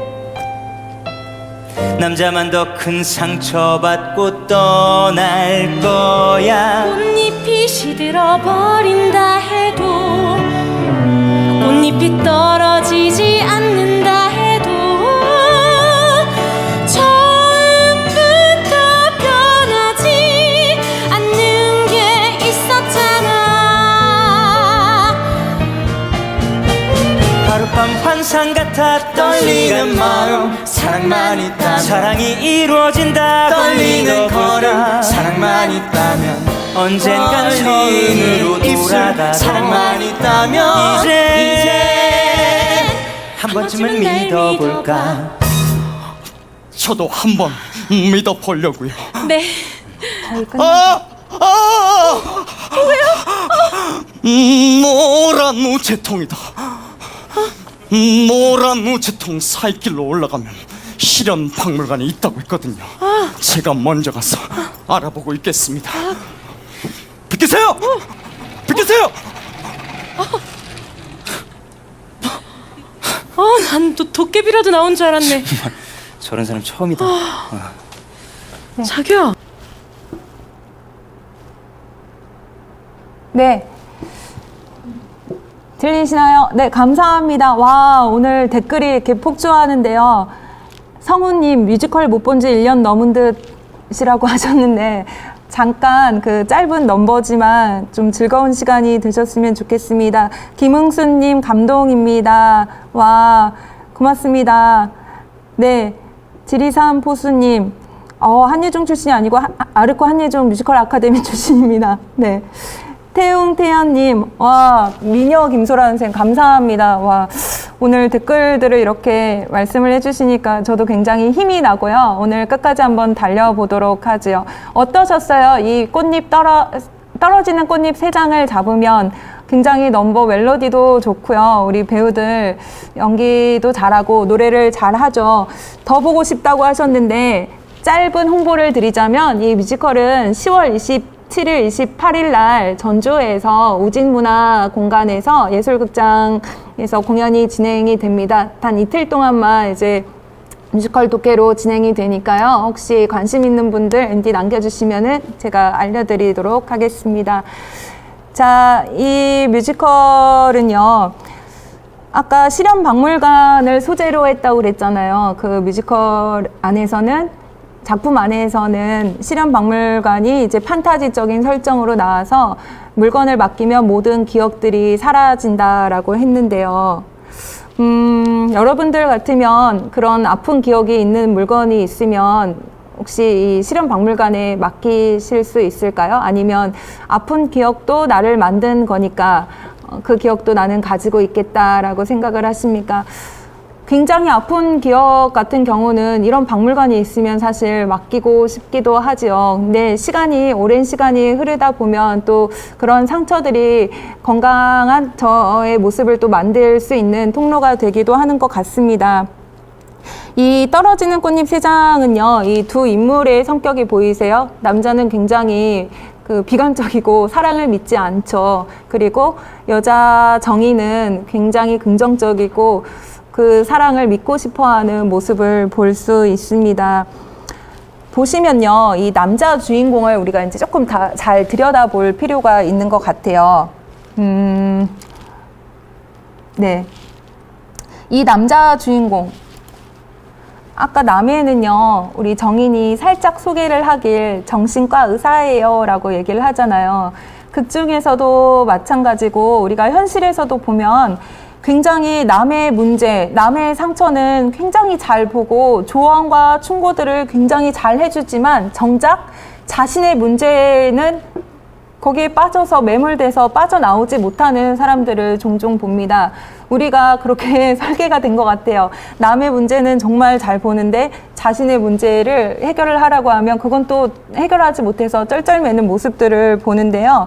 남자만 더 큰 상처받고 떠날 거야. 꽃잎이 시들어버린다 해도, 꽃잎이 떨어지지 않는다 해도, 처음부터 변하지 않는 게 있었잖아. 하룻밤 환상 같아 떨리는 마음, 사랑만 있다면, 사랑이 이루어진다고 떨리는 믿어보라. 걸음, 사랑만 있다면 언젠간 처음으로 돌아가도 사랑만 있다면 이제 한 번쯤은 믿어볼까. 저도 한번 믿어보려고요. 네. 노란 우체통이다. 노란 우체통 사이길로 올라가면 실현 박물관이 있다고 했거든요. 제가 먼저 가서 알아보고 있겠습니다. 비키세요! 비키세요! 난 또 도깨비라도 나온 줄 알았네. 저런 사람 처음이다. 자기야. 네. 들리시나요? 네, 감사합니다. 와, 오늘 댓글이 이렇게 폭주하는데요. 성우님, 뮤지컬 못 본 지 1년 넘은 듯이라고 하셨는데, 잠깐 그 짧은 넘버지만 좀 즐거운 시간이 되셨으면 좋겠습니다. 김흥수님, 감동입니다. 와, 고맙습니다. 네, 지리산 포수님, 한예종 출신이 아니고 아르코 한예종 뮤지컬 아카데미 출신입니다. 네. 태웅태연님, 와, 미녀 김소라 선생 감사합니다. 와, 오늘 댓글들을 이렇게 말씀을 해주시니까 저도 굉장히 힘이 나고요. 오늘 끝까지 한번 달려보도록 하지요. 어떠셨어요? 이 꽃잎 떨어지는 꽃잎 3장을 잡으면 굉장히 넘버 멜로디도 좋고요. 우리 배우들 연기도 잘하고 노래를 잘하죠. 더 보고 싶다고 하셨는데 짧은 홍보를 드리자면 이 뮤지컬은 10월 27일, 28일 날 전주에서 우진문화공간에서 예술극장에서 공연이 진행이 됩니다. 단 이틀 동안만 이제 뮤지컬 도깨로 진행이 되니까요. 혹시 관심 있는 분들 MD 남겨주시면은 제가 알려드리도록 하겠습니다. 자, 이 뮤지컬은요. 아까 실험박물관을 소재로 했다고 그랬잖아요. 그 뮤지컬 안에서는 작품 안에서는 실험박물관이 이제 판타지적인 설정으로 나와서 물건을 맡기면 모든 기억들이 사라진다라고 했는데요. 여러분들 같으면 그런 아픈 기억이 있는 물건이 있으면 혹시 이 실험박물관에 맡기실 수 있을까요? 아니면 아픈 기억도 나를 만든 거니까 그 기억도 나는 가지고 있겠다라고 생각을 하십니까? 굉장히 아픈 기억 같은 경우는 이런 박물관이 있으면 사실 맡기고 싶기도 하지요. 근데 오랜 시간이 흐르다 보면 또 그런 상처들이 건강한 저의 모습을 또 만들 수 있는 통로가 되기도 하는 것 같습니다. 이 떨어지는 꽃잎 3장은요, 이 두 인물의 성격이 보이세요? 남자는 굉장히 비관적이고 사랑을 믿지 않죠. 그리고 여자 정의는 굉장히 긍정적이고 그 사랑을 믿고 싶어하는 모습을 볼 수 있습니다. 보시면요, 이 남자 주인공을 우리가 이제 조금 잘 들여다볼 필요가 있는 것 같아요. 네, 이 남자 주인공. 아까 남해는요, 우리 정인이 살짝 소개를 하길 정신과 의사예요 라고 얘기를 하잖아요. 극 중에서도 마찬가지고 우리가 현실에서도 보면 굉장히 남의 문제, 남의 상처는 굉장히 잘 보고 조언과 충고들을 굉장히 잘 해주지만 정작 자신의 문제는 거기에 빠져서 매몰돼서 빠져나오지 못하는 사람들을 종종 봅니다. 우리가 그렇게 설계가 된 것 같아요. 남의 문제는 정말 잘 보는데 자신의 문제를 해결을 하라고 하면 그건 또 해결하지 못해서 쩔쩔매는 모습들을 보는데요.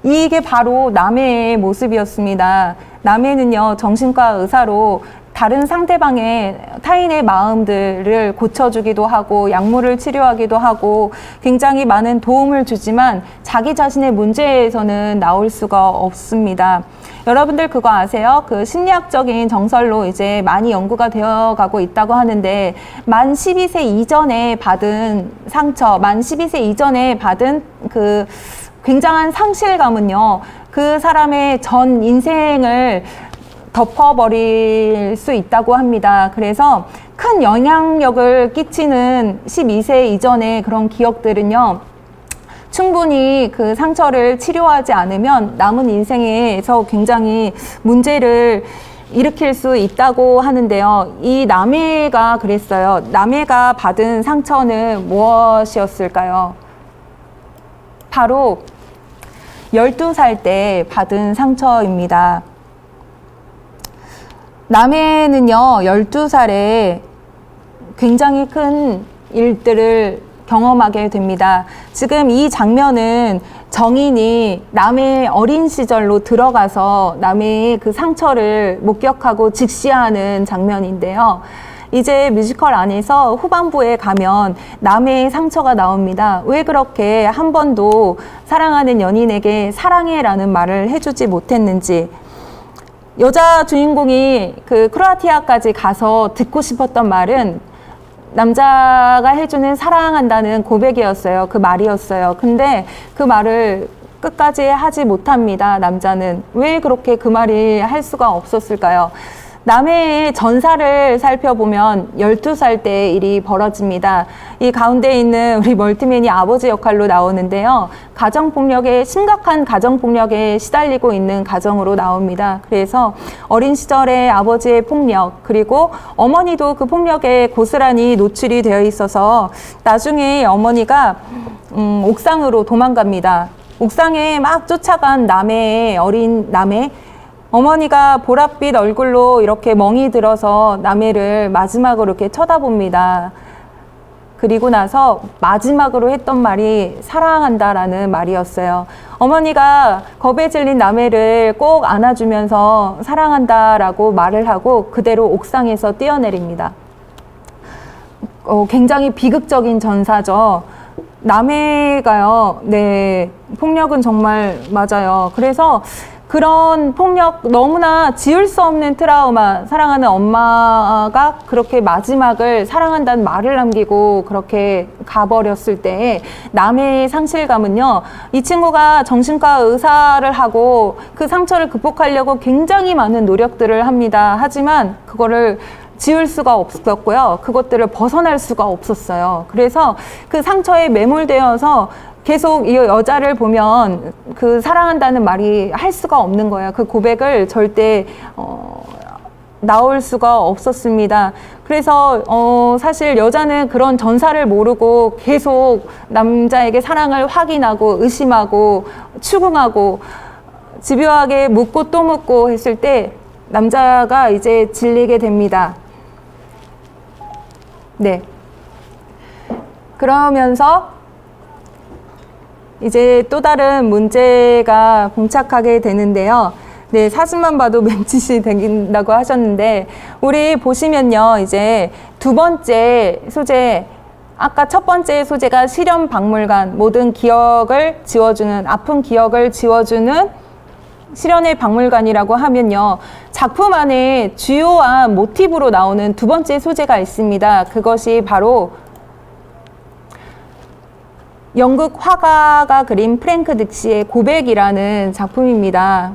이게 바로 남해의 모습이었습니다. 남해는요, 정신과 의사로 다른 상대방의 타인의 마음들을 고쳐주기도 하고 약물을 치료하기도 하고 굉장히 많은 도움을 주지만 자기 자신의 문제에서는 나올 수가 없습니다. 여러분들 그거 아세요? 그 심리학적인 정설로 이제 많이 연구가 되어 가고 있다고 하는데 만 12세 이전에 받은 상처, 만 12세 이전에 받은 그 굉장한 상실감은요, 그 사람의 전 인생을 덮어버릴 수 있다고 합니다. 그래서 큰 영향력을 끼치는 12세 이전의 그런 기억들은요, 충분히 그 상처를 치료하지 않으면 남은 인생에서 굉장히 문제를 일으킬 수 있다고 하는데요. 이 남해가 그랬어요. 남해가 받은 상처는 무엇이었을까요? 바로 12살 때 받은 상처입니다. 남해는요, 12살에 굉장히 큰 일들을 경험하게 됩니다. 지금 이 장면은 정인이 남해의 어린 시절로 들어가서 남해의 그 상처를 목격하고 직시하는 장면인데요. 이제 뮤지컬 안에서 후반부에 가면 남해의 상처가 나옵니다. 왜 그렇게 한 번도 사랑하는 연인에게 사랑해라는 말을 해주지 못했는지, 여자 주인공이 그 크로아티아까지 가서 듣고 싶었던 말은 남자가 해주는 사랑한다는 고백이었어요. 그 말이었어요. 근데 그 말을 끝까지 하지 못합니다. 남자는. 왜 그렇게 그 말이 할 수가 없었을까요? 남해의 전사를 살펴보면 12살 때 일이 벌어집니다. 이 가운데 있는 우리 멀티맨이 아버지 역할로 나오는데요. 심각한 가정폭력에 시달리고 있는 가정으로 나옵니다. 그래서 어린 시절에 아버지의 폭력, 그리고 어머니도 그 폭력에 고스란히 노출이 되어 있어서 나중에 어머니가 옥상으로 도망갑니다. 옥상에 막 쫓아간 어린 남해, 어머니가 보랏빛 얼굴로 이렇게 멍이 들어서 남해를 마지막으로 이렇게 쳐다봅니다. 그리고 나서 마지막으로 했던 말이 사랑한다라는 말이었어요. 어머니가 겁에 질린 남해를 꼭 안아주면서 사랑한다라고 말을 하고 그대로 옥상에서 뛰어내립니다. 굉장히 비극적인 전사죠. 남해가요, 네, 폭력은 정말 맞아요. 그래서 그런 폭력, 너무나 지울 수 없는 트라우마, 사랑하는 엄마가 그렇게 마지막을 사랑한다는 말을 남기고 그렇게 가버렸을 때 남의 상실감은요, 이 친구가 정신과 의사를 하고 그 상처를 극복하려고 굉장히 많은 노력들을 합니다. 하지만 그거를 지울 수가 없었고요. 그것들을 벗어날 수가 없었어요. 그래서 그 상처에 매몰되어서 계속 이 여자를 보면 그 사랑한다는 말이 할 수가 없는 거예요. 그 고백을 절대 나올 수가 없었습니다. 그래서 사실 여자는 그런 전사를 모르고 계속 남자에게 사랑을 확인하고 의심하고 추궁하고 집요하게 묻고 또 묻고 했을 때 남자가 이제 질리게 됩니다. 네. 그러면서 이제 또 다른 문제가 봉착하게 되는데요. 네, 사진만 봐도 맴짓이 된다고 하셨는데, 우리 보시면요, 이제 두 번째 소재, 아까 첫 번째 소재가 실현박물관, 모든 기억을 지워주는, 아픈 기억을 지워주는 실현의 박물관이라고 하면요, 작품 안에 주요한 모티브로 나오는 두 번째 소재가 있습니다. 그것이 바로 영국 화가가 그린 프랭크 딕시의 고백이라는 작품입니다.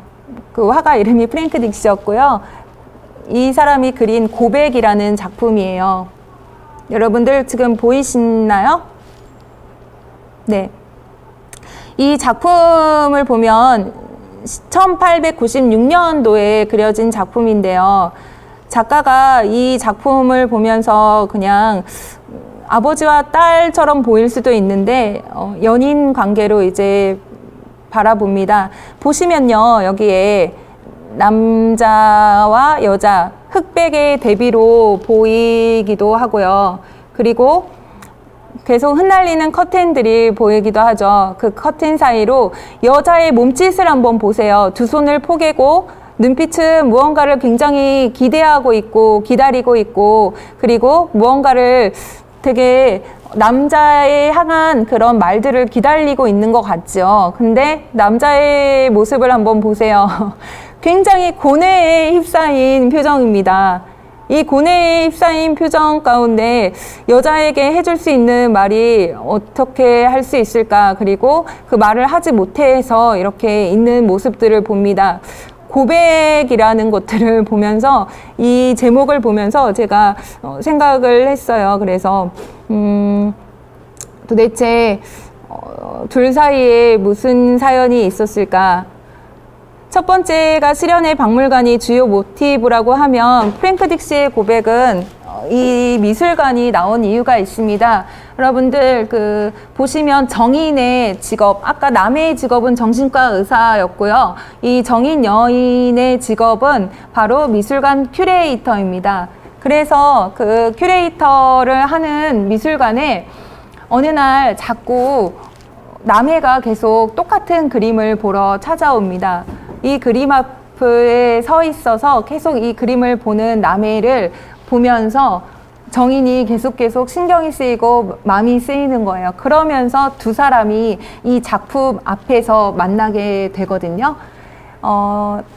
그 화가 이름이 프랭크 딕시였고요. 이 사람이 그린 고백이라는 작품이에요. 여러분들 지금 보이시나요? 네. 이 작품을 보면 1896년도에 그려진 작품인데요. 작가가 이 작품을 보면서 그냥 아버지와 딸처럼 보일 수도 있는데 연인 관계로 이제 바라봅니다. 보시면요, 여기에 남자와 여자, 흑백의 대비로 보이기도 하고요. 그리고 계속 흩날리는 커튼들이 보이기도 하죠. 그 커튼 사이로 여자의 몸짓을 한번 보세요. 두 손을 포개고 눈빛은 무언가를 굉장히 기대하고 있고 기다리고 있고, 그리고 무언가를 되게 남자에 향한 그런 말들을 기다리고 있는 것 같죠. 근데 남자의 모습을 한번 보세요. 굉장히 고뇌에 휩싸인 표정입니다. 이 고뇌에 휩싸인 표정 가운데 여자에게 해줄 수 있는 말이 어떻게 할 수 있을까, 그리고 그 말을 하지 못해서 이렇게 있는 모습들을 봅니다. 고백이라는 것들을 보면서, 이 제목을 보면서 제가 생각을 했어요. 그래서 도대체 둘 사이에 무슨 사연이 있었을까? 첫 번째가 실현의 박물관이 주요 모티브라고 하면 프랭크 딕시의 고백은 이 미술관이 나온 이유가 있습니다. 여러분들 보시면 정인의 직업, 아까 남해의 직업은 정신과 의사였고요. 이 정인 여인의 직업은 바로 미술관 큐레이터입니다. 그래서 그 큐레이터를 하는 미술관에 어느 날 자꾸 남해가 계속 똑같은 그림을 보러 찾아옵니다. 이 그림 앞에 서 있어서 계속 이 그림을 보는 남해를 보면서 정인이 계속 신경이 쓰이고 마음이 쓰이는 거예요. 그러면서 두 사람이 이 작품 앞에서 만나게 되거든요.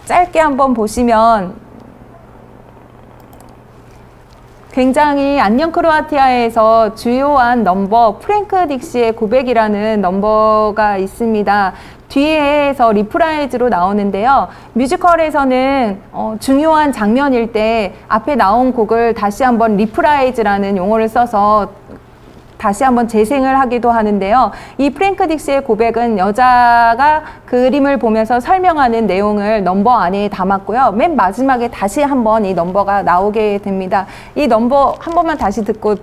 짧게 한번 보시면 굉장히 안녕 크로아티아에서 주요한 넘버 프랭크 딕시의 고백이라는 넘버가 있습니다. 뒤에서 리프라이즈로 나오는데요. 뮤지컬에서는 중요한 장면일 때 앞에 나온 곡을 다시 한번 리프라이즈라는 용어를 써서 다시 한번 재생을 하기도 하는데요. 이 프랭크 딕시의 고백은 여자가 그림을 보면서 설명하는 내용을 넘버 안에 담았고요. 맨 마지막에 다시 한번 이 넘버가 나오게 됩니다. 이 넘버 한 번만 다시 듣고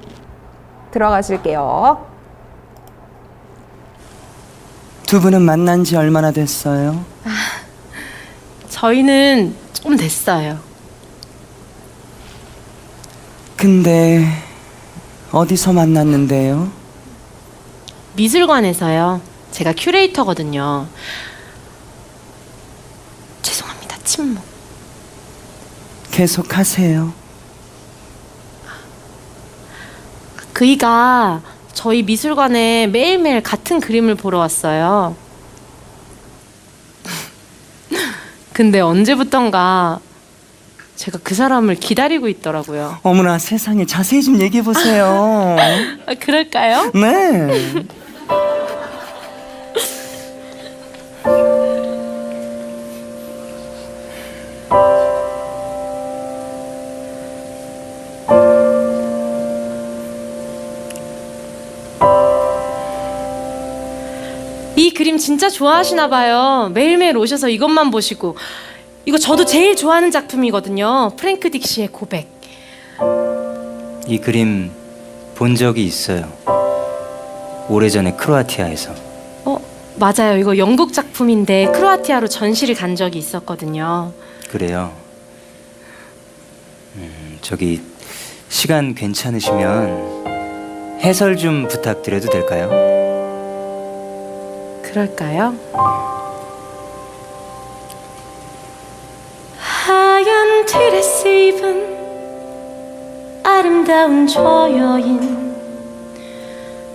들어가실게요. 두 분은 만난 지 얼마나 됐어요? 저희는 좀 됐어요. 근데 어디서 만났는데요? 미술관에서요. 제가 큐레이터거든요. 죄송합니다. 침묵. 계속하세요. 그이가 저희 미술관에 매일매일 같은 그림을 보러 왔어요. 근데 언제부턴가 제가 그 사람을 기다리고 있더라고요. 어머나 세상에, 자세히 좀 얘기해 보세요. 그럴까요? 네. 이 그림 진짜 좋아하시나 봐요. 매일매일 오셔서 이것만 보시고. 이거 저도 제일 좋아하는 작품이거든요. 프랭크 딕시의 고백. 이 그림 본 적이 있어요. 오래전에 크로아티아에서. 맞아요. 이거 영국 작품인데 크로아티아로 전시를 간 적이 있었거든요. 그래요. 저기 시간 괜찮으시면 해설 좀 부탁드려도 될까요? 그럴까요? 하얀 드레스 입은 아름다운 저 여인,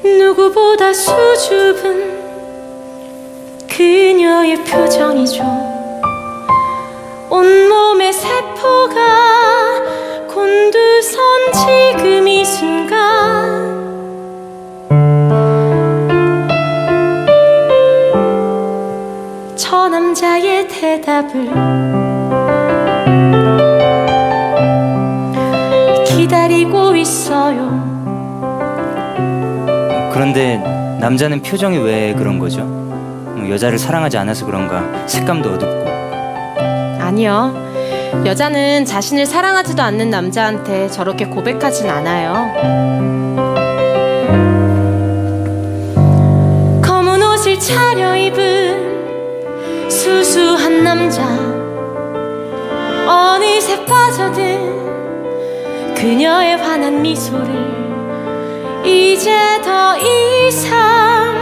누구보다 수줍은 그녀의 표정이죠. 온몸의 세포가 곤두선 지금 이 순간, 저 남자의 대답을 기다리고 있어요. 그런데 남자는 표정이 왜 그런 거죠? 여자를 사랑하지 않아서 그런가? 색감도 어둡고. 아니요. 여자는 자신을 사랑하지도 않는 남자한테 저렇게 고백하진 않아요. 검은 옷을 차려입은 수수한 남자, 어느새 빠져든 그녀의 환한 미소를 이제 더 이상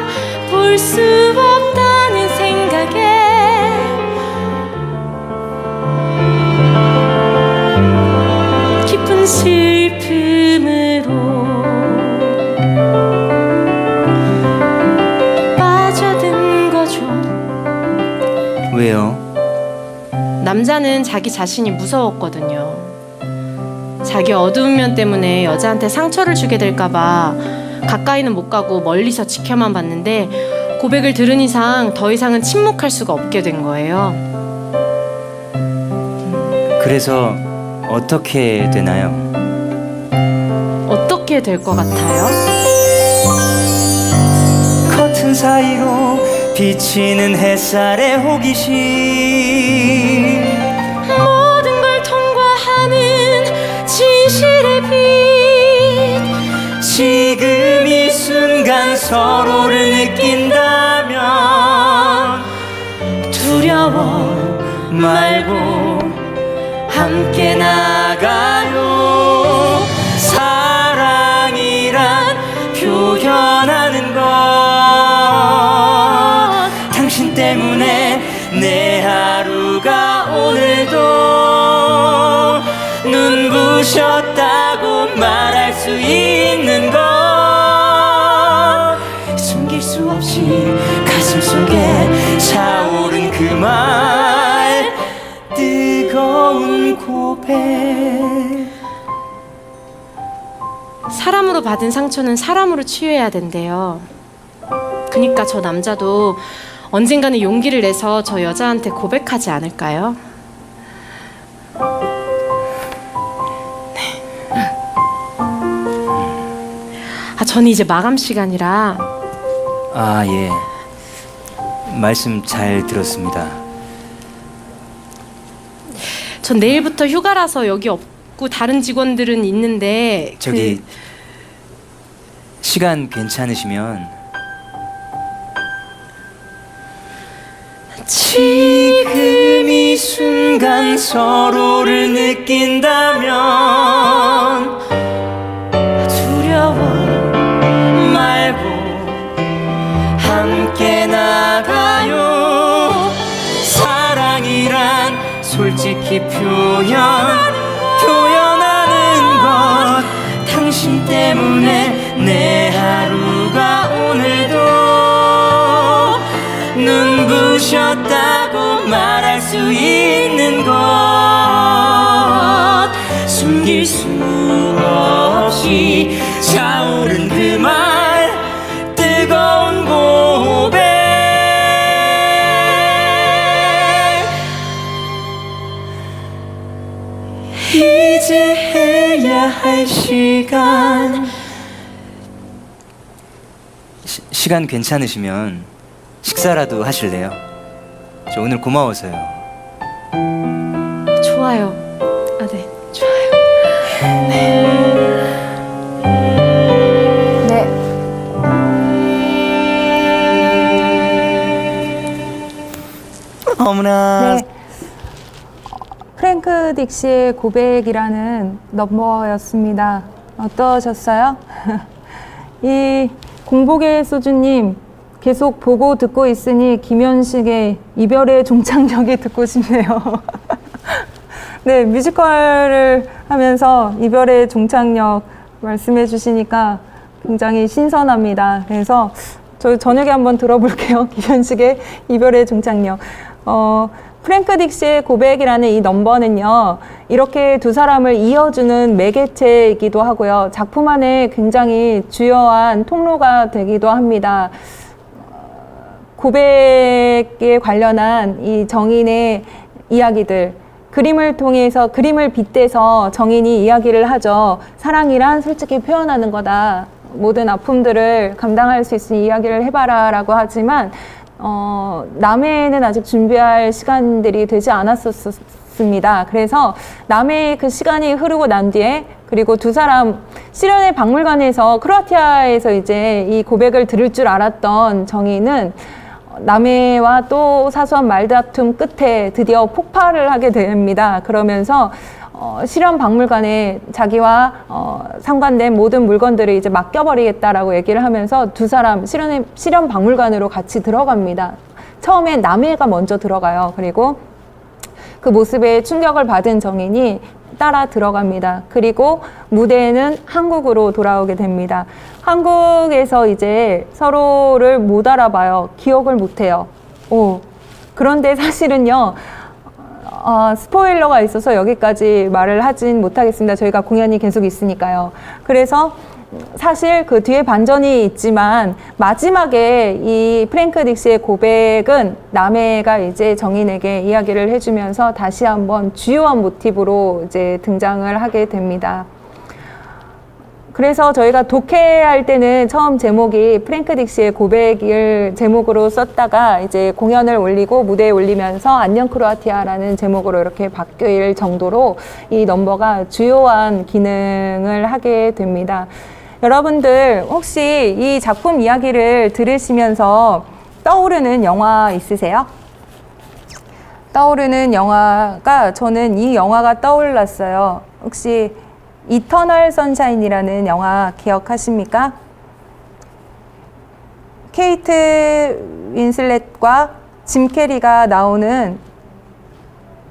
볼 수 없다는 생각에 깊은 슬픔으로 빠져든 거죠. 왜요? 남자는 자기 자신이 무서웠거든요. 자기 어두운 면 때문에 여자한테 상처를 주게 될까봐 가까이는 못 가고 멀리서 지켜만 봤는데, 고백을 들은 이상 더 이상은 침묵할 수가 없게 된 거예요. 그래서 어떻게 되나요? 어떻게 될 것 같아요? 커튼 사이로 비치는 햇살의 호기심, 모든 걸 통과하는 진실의 빛, 서로를 느낀다면 두려워 말고 함께 나가요. 사랑이란 표현하는 것, 당신 때문에 내 하루가 오늘도 눈부셨다고 말할 수 있는 것, 숨길 수 없이 가슴 속에 차오른 그 말, 뜨거운 고백. 사람으로 받은 상처는 사람으로 치유해야 된대요. 그니까 저 남자도 언젠가는 용기를 내서 저 여자한테 고백하지 않을까요? 네. 저는 이제 마감 시간이라. 아, 예. 말씀 잘 들었습니다. 전 내일부터 휴가라서 여기 없고 다른 직원들은 있는데 저기 시간 괜찮으시면 지금 이 순간 서로를 느낀다면 두려워 말고 함께 나가요. 사랑이란 솔직히 표현하는 것, 당신 때문에 내 하루가 오늘도 눈부셨다고 말할 수 있는 것, 숨길 수 없이 차오른 그 말, 뜨거운 고백. 이제 해야 할 시간. 시간 괜찮으시면 식사라도 하실래요? 저 오늘 고마워서요. 좋아요. 아, 네, 좋아요. 네. 어머나. 네. 프랭크 딕시의 고백이라는 넘버였습니다. 어떠셨어요? 이 공복의 소주님 계속 보고 듣고 있으니 김현식의 이별의 종착역이 듣고 싶네요. 네, 뮤지컬을 하면서 이별의 종착역 말씀해 주시니까 굉장히 신선합니다. 그래서 저 저녁에 한번 들어볼게요. 김현식의 이별의 종착역. 프랭크 딕시의 고백이라는 이 넘버는요, 이렇게 두 사람을 이어주는 매개체이기도 하고요, 작품 안에 굉장히 주요한 통로가 되기도 합니다. 고백에 관련한 이 정인의 이야기들, 그림을 통해서, 그림을 빗대서 정인이 이야기를 하죠. 사랑이란 솔직히 표현하는 거다. 모든 아픔들을 감당할 수 있으니 이야기를 해봐라 라고 하지만 남해에는 아직 준비할 시간들이 되지 않았었습니다. 그래서 남해의 그 시간이 흐르고 난 뒤에, 그리고 두 사람 시련의 박물관에서 크로아티아에서 이제 이 고백을 들을 줄 알았던 정희는 남해와 또 사소한 말다툼 끝에 드디어 폭발을 하게 됩니다. 그러면서 실현 박물관에 자기와 상관된 모든 물건들을 이제 맡겨버리겠다라고 얘기를 하면서 두 사람 실현 박물관으로 같이 들어갑니다. 처음엔 남해가 먼저 들어가요. 그리고 그 모습에 충격을 받은 정인이 따라 들어갑니다. 그리고 무대에는 한국으로 돌아오게 됩니다. 한국에서 이제 서로를 못 알아봐요. 기억을 못 해요. 그런데 사실은요, 스포일러가 있어서 여기까지 말을 하진 못하겠습니다. 저희가 공연이 계속 있으니까요. 그래서 사실 그 뒤에 반전이 있지만 마지막에 이 프랭크 딕시의 고백은 남해가 이제 정인에게 이야기를 해주면서 다시 한번 주요한 모티브로 이제 등장을 하게 됩니다. 그래서 저희가 독해할 때는 처음 제목이 프랭크 딕시의 고백을 제목으로 썼다가 이제 공연을 올리고 무대에 올리면서 안녕 크로아티아라는 제목으로 이렇게 바뀔 정도로 이 넘버가 주요한 기능을 하게 됩니다. 여러분들 혹시 이 작품 이야기를 들으시면서 떠오르는 영화 있으세요? 떠오르는 영화가, 저는 이 영화가 떠올랐어요. 혹시 이터널 선샤인이라는 영화 기억하십니까? 케이트 윈슬렛과 짐 캐리가 나오는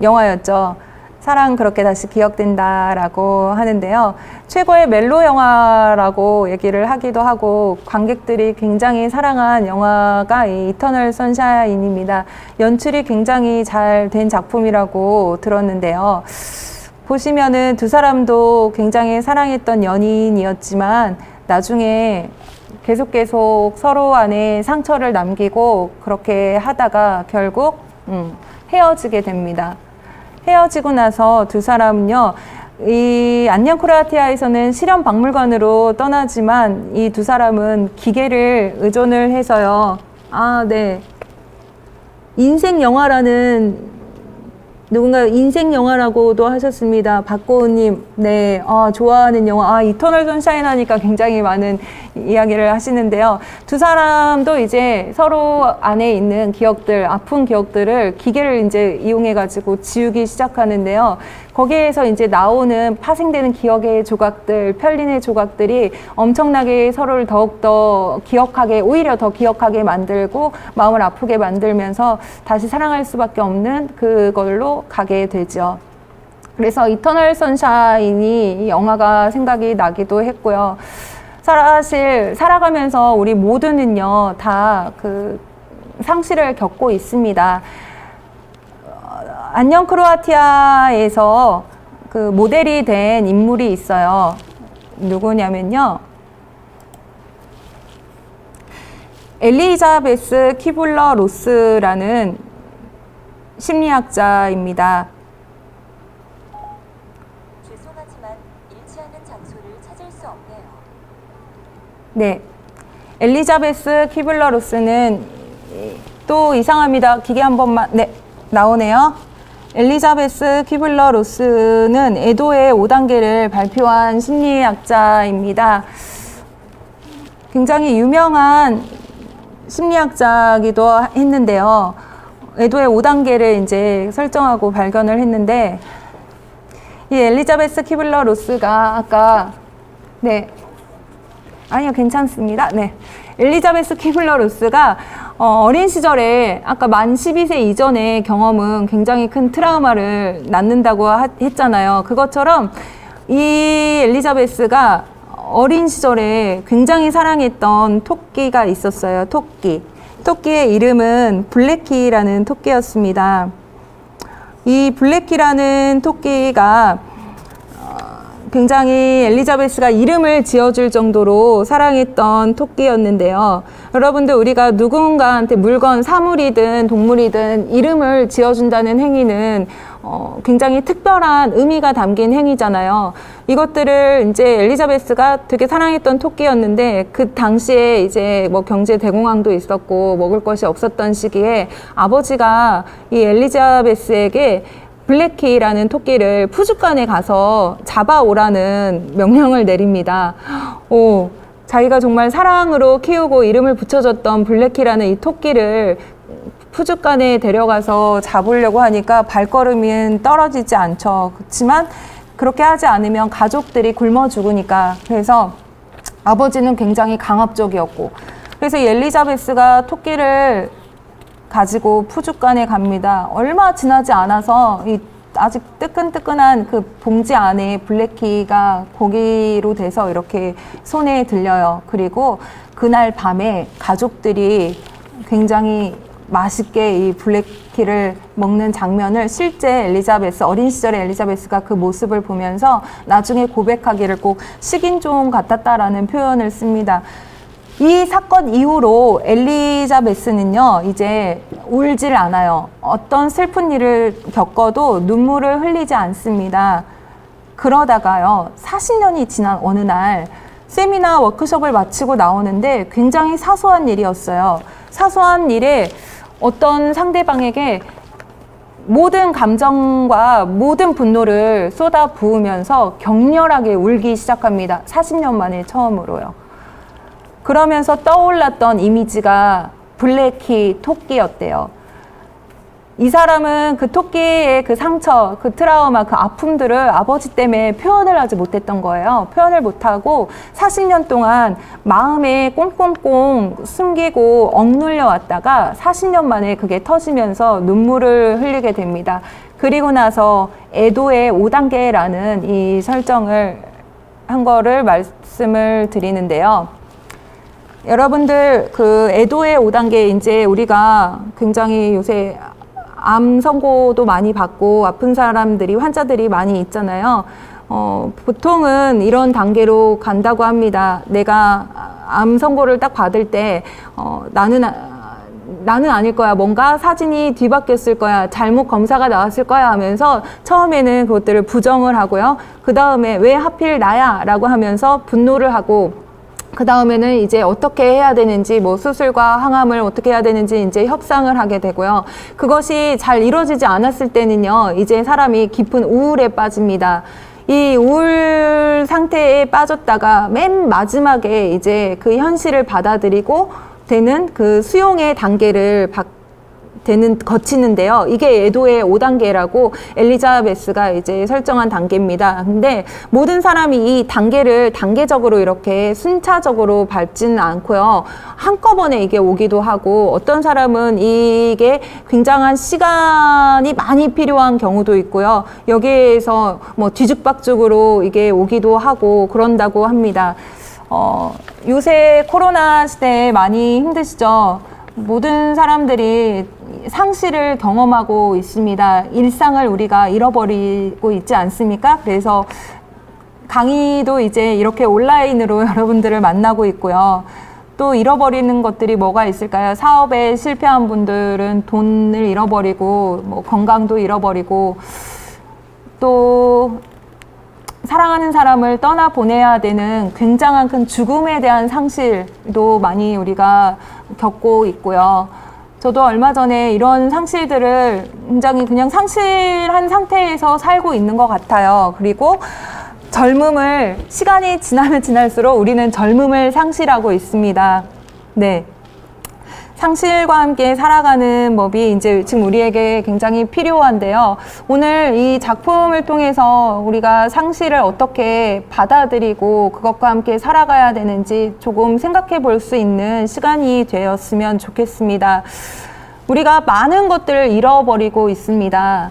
영화였죠. 사랑 그렇게 다시 기억된다라고 하는데요. 최고의 멜로 영화라고 얘기를 하기도 하고 관객들이 굉장히 사랑한 영화가 이 이터널 선샤인입니다. 연출이 굉장히 잘 된 작품이라고 들었는데요. 보시면은 두 사람도 굉장히 사랑했던 연인이었지만 나중에 계속 서로 안에 상처를 남기고 그렇게 하다가 결국 헤어지게 됩니다. 헤어지고 나서 두 사람은요, 이 안녕 크로아티아에서는 실험 박물관으로 떠나지만 이 두 사람은 기계를 의존을 해서요. 네. 인생 영화라는, 누군가 인생 영화라고도 하셨습니다. 박고은님. 네. 좋아하는 영화. 이터널 선샤인 하니까 굉장히 많은 이야기를 하시는데요. 두 사람도 이제 서로 안에 있는 기억들, 아픈 기억들을 기계를 이제 이용해가지고 지우기 시작하는데요. 거기에서 이제 나오는 파생되는 기억의 조각들, 편린의 조각들이 엄청나게 서로를 더욱더 기억하게, 오히려 더 기억하게 만들고 마음을 아프게 만들면서 다시 사랑할 수밖에 없는 그걸로 가게 되죠. 그래서 이터널 선샤인이 이 영화가 생각이 나기도 했고요. 사실 살아가면서 우리 모두는요, 다 그 상실을 겪고 있습니다. 안녕 크로아티아에서 그 모델이 된 인물이 있어요. 누구냐면요, 엘리자베스 키블러 로스라는 심리학자입니다. 죄송하지만 일치하는 장소를 찾을 수 없네요. 네, 엘리자베스 키블러 로스는 또 이상합니다. 기계 한 번만. 네, 나오네요. 엘리자베스 키블러 로스는 에도의 5단계를 발표한 심리학자입니다. 굉장히 유명한 심리학자이기도 했는데요. 에도의 5단계를 이제 설정하고 발견을 했는데, 이 엘리자베스 키블러 로스가 아까, 네, 아니요, 괜찮습니다. 네. 엘리자베스 키블러 로스가 어린 시절에 아까 만 12세 이전의 경험은 굉장히 큰 트라우마를 낳는다고 했잖아요. 그것처럼 이 엘리자베스가 어린 시절에 굉장히 사랑했던 토끼가 있었어요. 토끼의 이름은 블랙키라는 토끼였습니다. 이 블랙키라는 토끼가 굉장히 엘리자베스가 이름을 지어줄 정도로 사랑했던 토끼였는데요. 여러분들, 우리가 누군가한테 물건, 사물이든 동물이든 이름을 지어준다는 행위는 굉장히 특별한 의미가 담긴 행위잖아요. 이것들을 이제 엘리자베스가 되게 사랑했던 토끼였는데, 그 당시에 이제 뭐 경제 대공황도 있었고 먹을 것이 없었던 시기에 아버지가 이 엘리자베스에게 블랙키라는 토끼를 푸주간에 가서 잡아오라는 명령을 내립니다. 자기가 정말 사랑으로 키우고 이름을 붙여줬던 블랙키라는 이 토끼를 푸주간에 데려가서 잡으려고 하니까 발걸음은 떨어지지 않죠. 그렇지만 그렇게 하지 않으면 가족들이 굶어 죽으니까. 그래서 아버지는 굉장히 강압적이었고, 그래서 이 엘리자베스가 토끼를 가지고 푸주간에 갑니다. 얼마 지나지 않아서 이 아직 뜨끈뜨끈한 그 봉지 안에 블랙키가 고기로 돼서 이렇게 손에 들려요. 그리고 그날 밤에 가족들이 굉장히 맛있게 이 블랙키를 먹는 장면을 실제 엘리자베스, 어린 시절의 엘리자베스가 그 모습을 보면서 나중에 고백하기를 꼭 식인종 같았다라는 표현을 씁니다. 이 사건 이후로 엘리자베스는요, 이제 울질 않아요. 어떤 슬픈 일을 겪어도 눈물을 흘리지 않습니다. 그러다가요, 40년이 지난 어느 날 세미나 워크숍을 마치고 나오는데 굉장히 사소한 일이었어요. 사소한 일에 어떤 상대방에게 모든 감정과 모든 분노를 쏟아 부으면서 격렬하게 울기 시작합니다. 40년 만에 처음으로요. 그러면서 떠올랐던 이미지가 블랙키 토끼였대요. 이 사람은 그 토끼의 그 상처, 그 트라우마, 그 아픔들을 아버지 때문에 표현을 하지 못했던 거예요. 표현을 못하고 40년 동안 마음에 꽁꽁꽁 숨기고 억눌려 왔다가 40년 만에 그게 터지면서 눈물을 흘리게 됩니다. 그리고 나서 애도의 5단계라는 이 설정을 한 거를 말씀을 드리는데요. 여러분들 그 애도의 5단계 이제 우리가 굉장히 요새 암 선고도 많이 받고 아픈 사람들이 환자들이 많이 있잖아요. 보통은 이런 단계로 간다고 합니다. 내가 암 선고를 딱 받을 때 나는 아닐 거야. 뭔가 사진이 뒤바뀌었을 거야. 잘못 검사가 나왔을 거야 하면서 처음에는 그것들을 부정을 하고요. 그 다음에 왜 하필 나야? 라고 하면서 분노를 하고 그 다음에는 이제 어떻게 해야 되는지, 뭐 수술과 항암을 어떻게 해야 되는지 이제 협상을 하게 되고요. 그것이 잘 이루어지지 않았을 때는요, 이제 사람이 깊은 우울에 빠집니다. 이 우울 상태에 빠졌다가 맨 마지막에 이제 그 현실을 받아들이고 되는 그 수용의 단계를 거치는데요. 이게 애도의 5단계라고 엘리자베스가 이제 설정한 단계입니다. 근데 모든 사람이 이 단계를 단계적으로 이렇게 순차적으로 밟지는 않고요. 한꺼번에 이게 오기도 하고 어떤 사람은 이게 굉장한 시간이 많이 필요한 경우도 있고요. 여기에서 뭐 뒤죽박죽으로 이게 오기도 하고 그런다고 합니다. 요새 코로나 시대에 많이 힘드시죠? 모든 사람들이 상실을 경험하고 있습니다. 일상을 우리가 잃어버리고 있지 않습니까? 그래서 강의도 이제 이렇게 온라인으로 여러분들을 만나고 있고요. 또 잃어버리는 것들이 뭐가 있을까요? 사업에 실패한 분들은 돈을 잃어버리고 뭐 건강도 잃어버리고 또 사랑하는 사람을 떠나보내야 되는 굉장한 큰 죽음에 대한 상실도 많이 우리가 겪고 있고요. 저도 얼마 전에 이런 상실들을 굉장히 그냥 상실한 상태에서 살고 있는 것 같아요. 그리고 젊음을, 시간이 지나면 지날수록 우리는 젊음을 상실하고 있습니다. 네. 상실과 함께 살아가는 법이 이제 지금 우리에게 굉장히 필요한데요. 오늘 이 작품을 통해서 우리가 상실을 어떻게 받아들이고 그것과 함께 살아가야 되는지 조금 생각해 볼 수 있는 시간이 되었으면 좋겠습니다. 우리가 많은 것들을 잃어버리고 있습니다.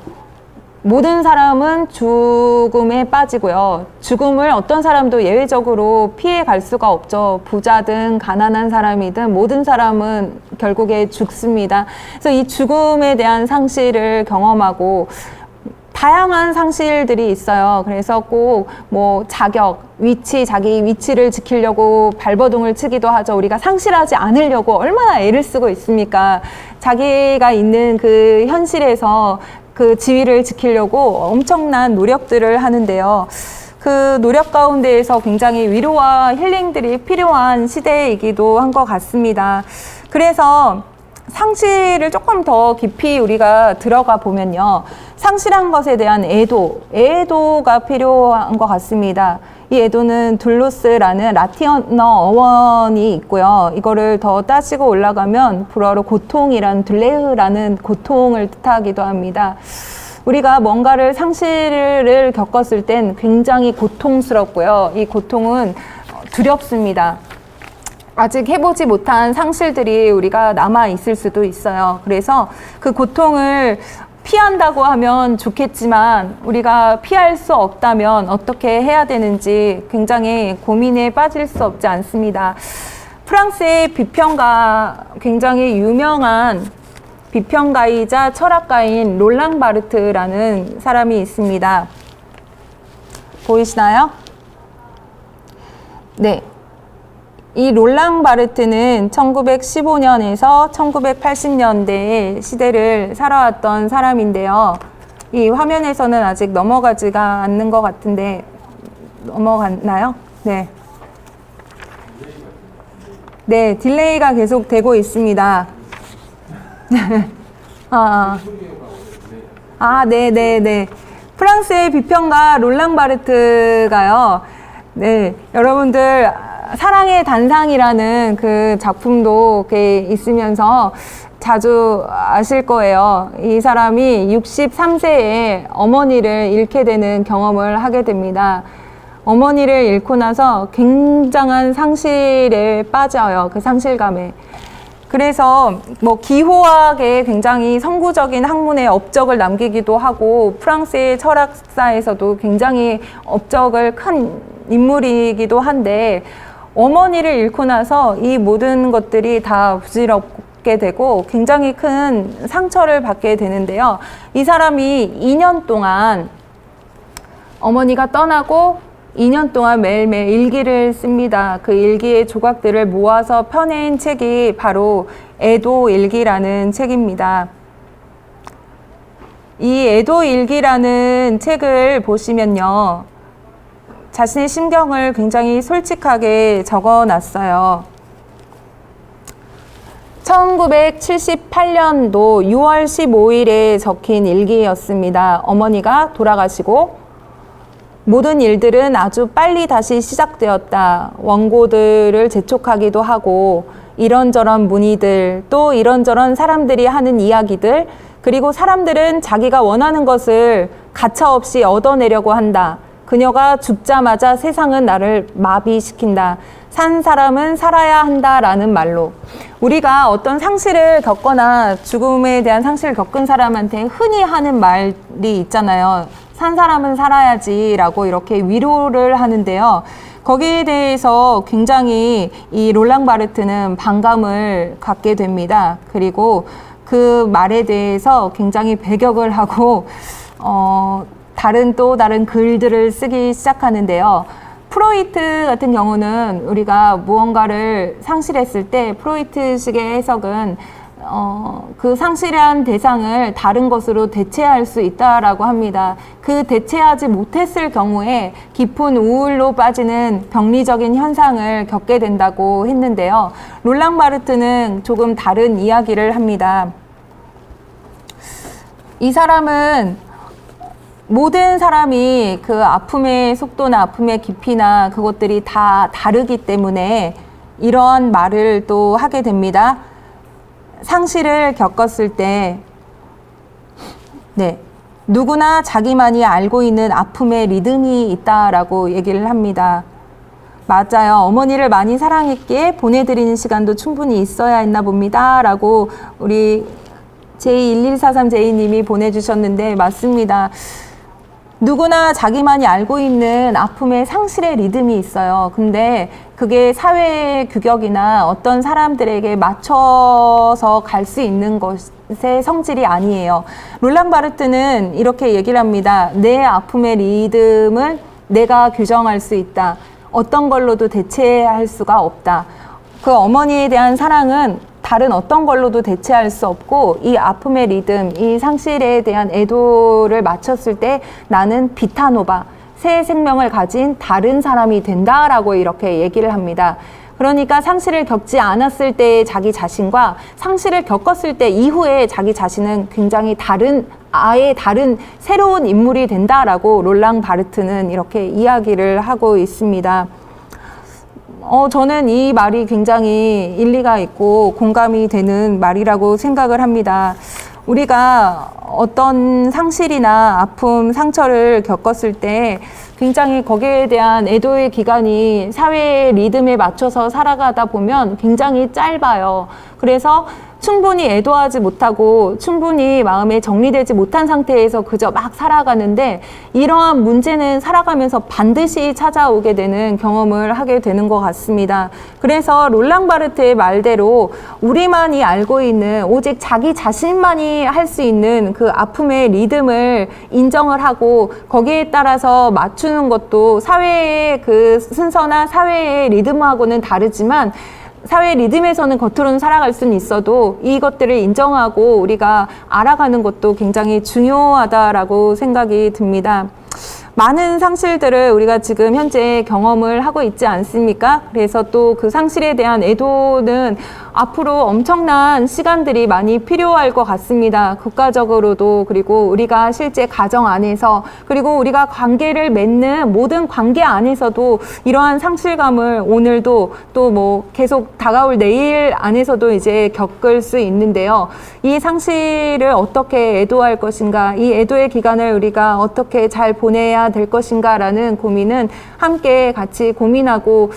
모든 사람은 죽음에 빠지고요. 죽음을 어떤 사람도 예외적으로 피해 갈 수가 없죠. 부자든 가난한 사람이든 모든 사람은 결국에 죽습니다. 그래서 이 죽음에 대한 상실을 경험하고 다양한 상실들이 있어요. 그래서 꼭 뭐 자격, 위치, 자기 위치를 지키려고 발버둥을 치기도 하죠. 우리가 상실하지 않으려고 얼마나 애를 쓰고 있습니까? 자기가 있는 그 현실에서 그 지위를 지키려고 엄청난 노력들을 하는데요. 그 노력 가운데에서 굉장히 위로와 힐링들이 필요한 시대이기도 한 것 같습니다. 그래서 상실을 조금 더 깊이 우리가 들어가 보면요. 상실한 것에 대한 애도가 필요한 것 같습니다. 이 애도는 둘루스라는 라틴어 어원이 있고요. 이거를 더 따지고 올라가면 불어로 고통이란 둘레흐라는 고통을 뜻하기도 합니다. 우리가 뭔가를 상실을 겪었을 땐 굉장히 고통스럽고요. 이 고통은 두렵습니다. 아직 해보지 못한 상실들이 우리가 남아 있을 수도 있어요. 그래서 그 고통을 피한다고 하면 좋겠지만 우리가 피할 수 없다면 어떻게 해야 되는지 굉장히 고민에 빠질 수 없지 않습니다. 프랑스의 비평가, 굉장히 유명한 비평가이자 철학가인 롤랑 바르트라는 사람이 있습니다. 보이시나요? 네. 이 롤랑 바르트는 1915년에서 1980년대의 시대를 살아왔던 사람인데요. 이 화면에서는 아직 넘어가지가 않는 것 같은데 넘어갔나요? 네. 네, 딜레이가 계속 되고 있습니다. 아, 네네네. 프랑스의 비평가 롤랑 바르트가요. 네, 여러분들 사랑의 단상이라는 그 작품도 이렇게 있으면서 자주 아실 거예요. 이 사람이 63세에 어머니를 잃게 되는 경험을 하게 됩니다. 어머니를 잃고 나서 굉장한 상실에 빠져요. 그 상실감에. 그래서 뭐 기호학에 굉장히 선구적인 학문의 업적을 남기기도 하고 프랑스의 철학사에서도 굉장히 업적을 큰 인물이기도 한데 어머니를 잃고 나서 이 모든 것들이 다 부질없게 되고 굉장히 큰 상처를 받게 되는데요. 이 사람이 2년 동안 어머니가 떠나고 2년 동안 매일매일 일기를 씁니다. 그 일기의 조각들을 모아서 펴낸 책이 바로 애도 일기라는 책입니다. 이 애도 일기라는 책을 보시면요. 자신의 심경을 굉장히 솔직하게 적어놨어요. 1978년도 6월 15일에 적힌 일기였습니다. 어머니가 돌아가시고 모든 일들은 아주 빨리 다시 시작되었다. 원고들을 재촉하기도 하고 이런저런 문의들, 또 이런저런 사람들이 하는 이야기들, 그리고 사람들은 자기가 원하는 것을 가차없이 얻어내려고 한다. 그녀가 죽자마자 세상은 나를 마비시킨다. 산 사람은 살아야 한다라는 말로 우리가 어떤 상실을 겪거나 죽음에 대한 상실을 겪은 사람한테 흔히 하는 말이 있잖아요. 산 사람은 살아야지라고 이렇게 위로를 하는데요. 거기에 대해서 굉장히 이 롤랑 바르트는 반감을 갖게 됩니다. 그리고 그 말에 대해서 굉장히 배격을 하고 다른 글들을 쓰기 시작하는데요. 프로이트 같은 경우는 우리가 무언가를 상실했을 때 프로이트식의 해석은 그 상실한 대상을 다른 것으로 대체할 수 있다라고 합니다. 그 대체하지 못했을 경우에 깊은 우울로 빠지는 병리적인 현상을 겪게 된다고 했는데요. 롤랑 바르트는 조금 다른 이야기를 합니다. 이 사람은 모든 사람이 그 아픔의 속도나 아픔의 깊이나 그것들이 다 다르기 때문에 이러한 말을 또 하게 됩니다. 상실을 겪었을 때, 누구나 자기만이 알고 있는 아픔의 리듬이 있다라고 얘기를 합니다. 맞아요. 어머니를 많이 사랑했기에 보내드리는 시간도 충분히 있어야 했나 봅니다. 라고 우리 J1143J님이 보내주셨는데 맞습니다. 누구나 자기만이 알고 있는 아픔의 상실의 리듬이 있어요. 근데 그게 사회의 규격이나 어떤 사람들에게 맞춰서 갈 수 있는 것의 성질이 아니에요. 롤랑 바르트는 이렇게 얘기를 합니다. 내 아픔의 리듬은 내가 규정할 수 있다. 어떤 걸로도 대체할 수가 없다. 그 어머니에 대한 사랑은 다른 어떤 걸로도 대체할 수 없고 이 아픔의 리듬, 이 상실에 대한 애도를 맞췄을 때 나는 비타노바, 새 생명을 가진 다른 사람이 된다라고 이렇게 얘기를 합니다. 그러니까 상실을 겪지 않았을 때의 자기 자신과 상실을 겪었을 때 이후에 자기 자신은 굉장히 아예 다른 새로운 인물이 된다라고 롤랑 바르트는 이렇게 이야기를 하고 있습니다. 저는 이 말이 굉장히 일리가 있고 공감이 되는 말이라고 생각을 합니다. 우리가 어떤 상실이나 아픔, 상처를 겪었을 때 굉장히 거기에 대한 애도의 기간이 사회의 리듬에 맞춰서 살아가다 보면 굉장히 짧아요. 그래서 충분히 애도하지 못하고 충분히 마음에 정리되지 못한 상태에서 그저 막 살아가는데 이러한 문제는 살아가면서 반드시 찾아오게 되는 경험을 하게 되는 것 같습니다. 그래서 롤랑 바르트의 말대로 우리만이 알고 있는 오직 자기 자신만이 할 수 있는 그 아픔의 리듬을 인정을 하고 거기에 따라서 맞추는 것도 사회의 그 순서나 사회의 리듬하고는 다르지만 사회 리듬에서는 겉으로는 살아갈 수는 있어도 이것들을 인정하고 우리가 알아가는 것도 굉장히 중요하다라고 생각이 듭니다. 많은 상실들을 우리가 지금 현재 경험을 하고 있지 않습니까? 그래서 또 그 상실에 대한 애도는 앞으로 엄청난 시간들이 많이 필요할 것 같습니다. 국가적으로도, 그리고 우리가 실제 가정 안에서, 그리고 우리가 관계를 맺는 모든 관계 안에서도 이러한 상실감을 오늘도 또 뭐 계속 다가올 내일 안에서도 이제 겪을 수 있는데요. 이 상실을 어떻게 애도할 것인가, 이 애도의 기간을 우리가 어떻게 잘 보내야 될 것인가라는 고민은 함께 같이 고민하고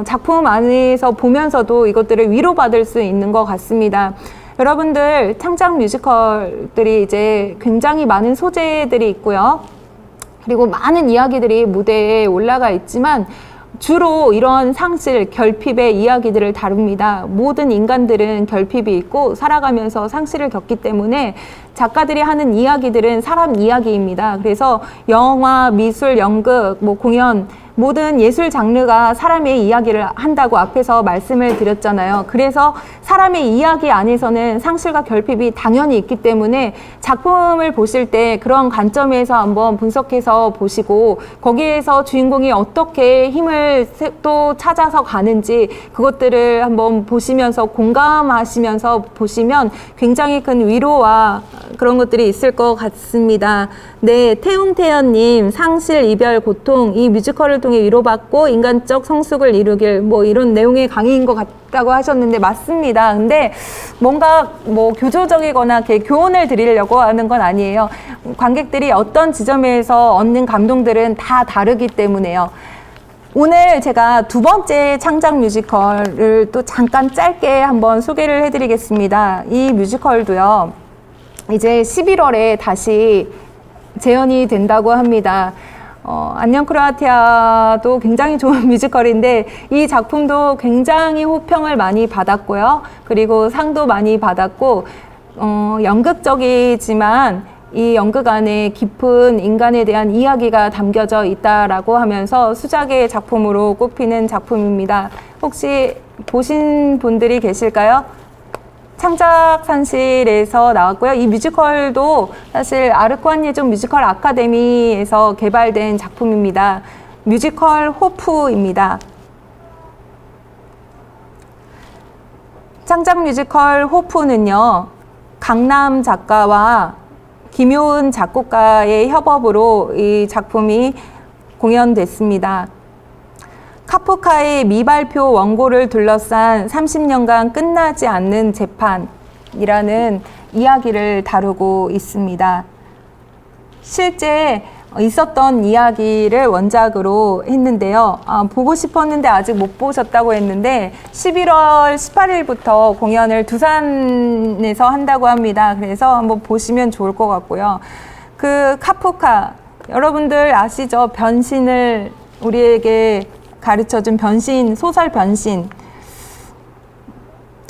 작품 안에서 보면서도 이것들을 위로받을 수 있는 것 같습니다. 여러분들 창작 뮤지컬들이 이제 굉장히 많은 소재들이 있고요. 그리고 많은 이야기들이 무대에 올라가 있지만 주로 이런 상실, 결핍의 이야기들을 다룹니다. 모든 인간들은 결핍이 있고 살아가면서 상실을 겪기 때문에 작가들이 하는 이야기들은 사람 이야기입니다. 그래서 영화, 미술, 연극, 뭐 공연, 모든 예술 장르가 사람의 이야기를 한다고 앞에서 말씀을 드렸잖아요. 그래서 사람의 이야기 안에서는 상실과 결핍이 당연히 있기 때문에 작품을 보실 때 그런 관점에서 한번 분석해서 보시고 거기에서 주인공이 어떻게 힘을 또 찾아서 가는지 그것들을 한번 보시면서 공감하시면서 보시면 굉장히 큰 위로와 그런 것들이 있을 것 같습니다. 네, 태웅태연님, 상실, 이별, 고통, 이 뮤지컬을 통해 위로받고 인간적 성숙을 이루길, 뭐 이런 내용의 강의인 것 같다고 하셨는데 맞습니다. 근데 뭔가 뭐 교조적이거나 이렇게 교훈을 드리려고 하는 건 아니에요. 관객들이 어떤 지점에서 얻는 감동들은 다 다르기 때문에요. 오늘 제가 두 번째 창작 뮤지컬을 또 잠깐 짧게 한번 소개를 해드리겠습니다. 이 뮤지컬도요, 이제 11월에 다시 재현이 된다고 합니다. 안녕 크로아티아도 굉장히 좋은 뮤지컬인데 이 작품도 굉장히 호평을 많이 받았고요. 그리고 상도 많이 받았고 연극적이지만 이 연극 안에 깊은 인간에 대한 이야기가 담겨져 있다라고 하면서 수작의 작품으로 꼽히는 작품입니다. 혹시 보신 분들이 계실까요? 창작산실에서 나왔고요. 이 뮤지컬도 사실 아르코안 예종 뮤지컬 아카데미에서 개발된 작품입니다. 뮤지컬 호프입니다. 창작 뮤지컬 호프는요, 강남 작가와 김효은 작곡가의 협업으로 이 작품이 공연됐습니다. 카프카의 미발표 원고를 둘러싼 30년간 끝나지 않는 재판이라는 이야기를 다루고 있습니다. 실제 있었던 이야기를 원작으로 했는데요. 보고 싶었는데 아직 못 보셨다고 했는데 11월 18일부터 공연을 두산에서 한다고 합니다. 그래서 한번 보시면 좋을 것 같고요. 그 카프카, 여러분들 아시죠? 변신을 우리에게 가르쳐준 변신, 소설 변신.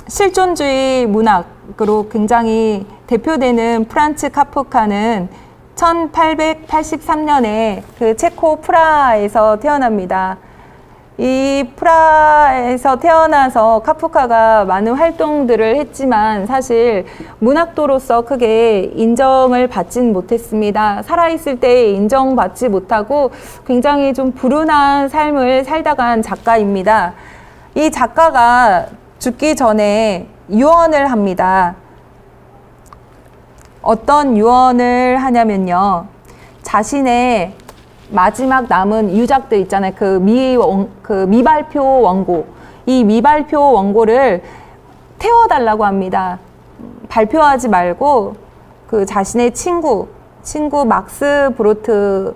실존주의 문학으로 굉장히 대표되는 프란츠 카프카는 1883년에 그 체코 프라하에서 태어납니다. 이 프라하에서 태어나서 카프카가 많은 활동들을 했지만 사실 문학도로서 크게 인정을 받진 못했습니다. 살아있을 때 인정받지 못하고 굉장히 좀 불운한 삶을 살다 간 작가입니다. 이 작가가 죽기 전에 유언을 합니다. 어떤 유언을 하냐면요, 자신의 마지막 남은 유작들 있잖아요. 그 미발표 원고, 이 미발표 원고를 태워달라고 합니다. 발표하지 말고 그 자신의 친구 막스 브로트가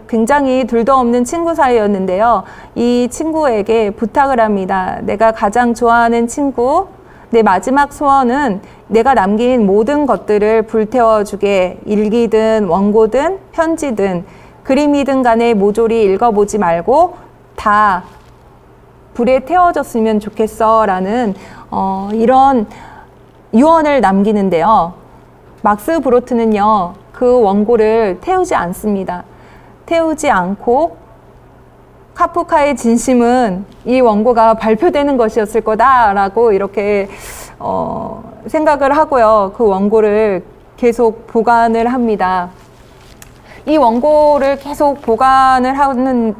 굉장히 둘도 없는 친구 사이였는데요. 이 친구에게 부탁을 합니다. 내가 가장 좋아하는 친구, 내 마지막 소원은 내가 남긴 모든 것들을 불태워주게. 일기든 원고든 편지든 그림이든 간에 모조리 읽어보지 말고 다 불에 태워졌으면 좋겠어 라는 이런 유언을 남기는데요. 막스 브로트는요, 그 원고를 태우지 않습니다. 태우지 않고 카프카의 진심은 이 원고가 발표되는 것이었을 거다라고 이렇게 생각을 하고요. 그 원고를 계속 보관을 합니다. 이 원고를 계속 보관을 하는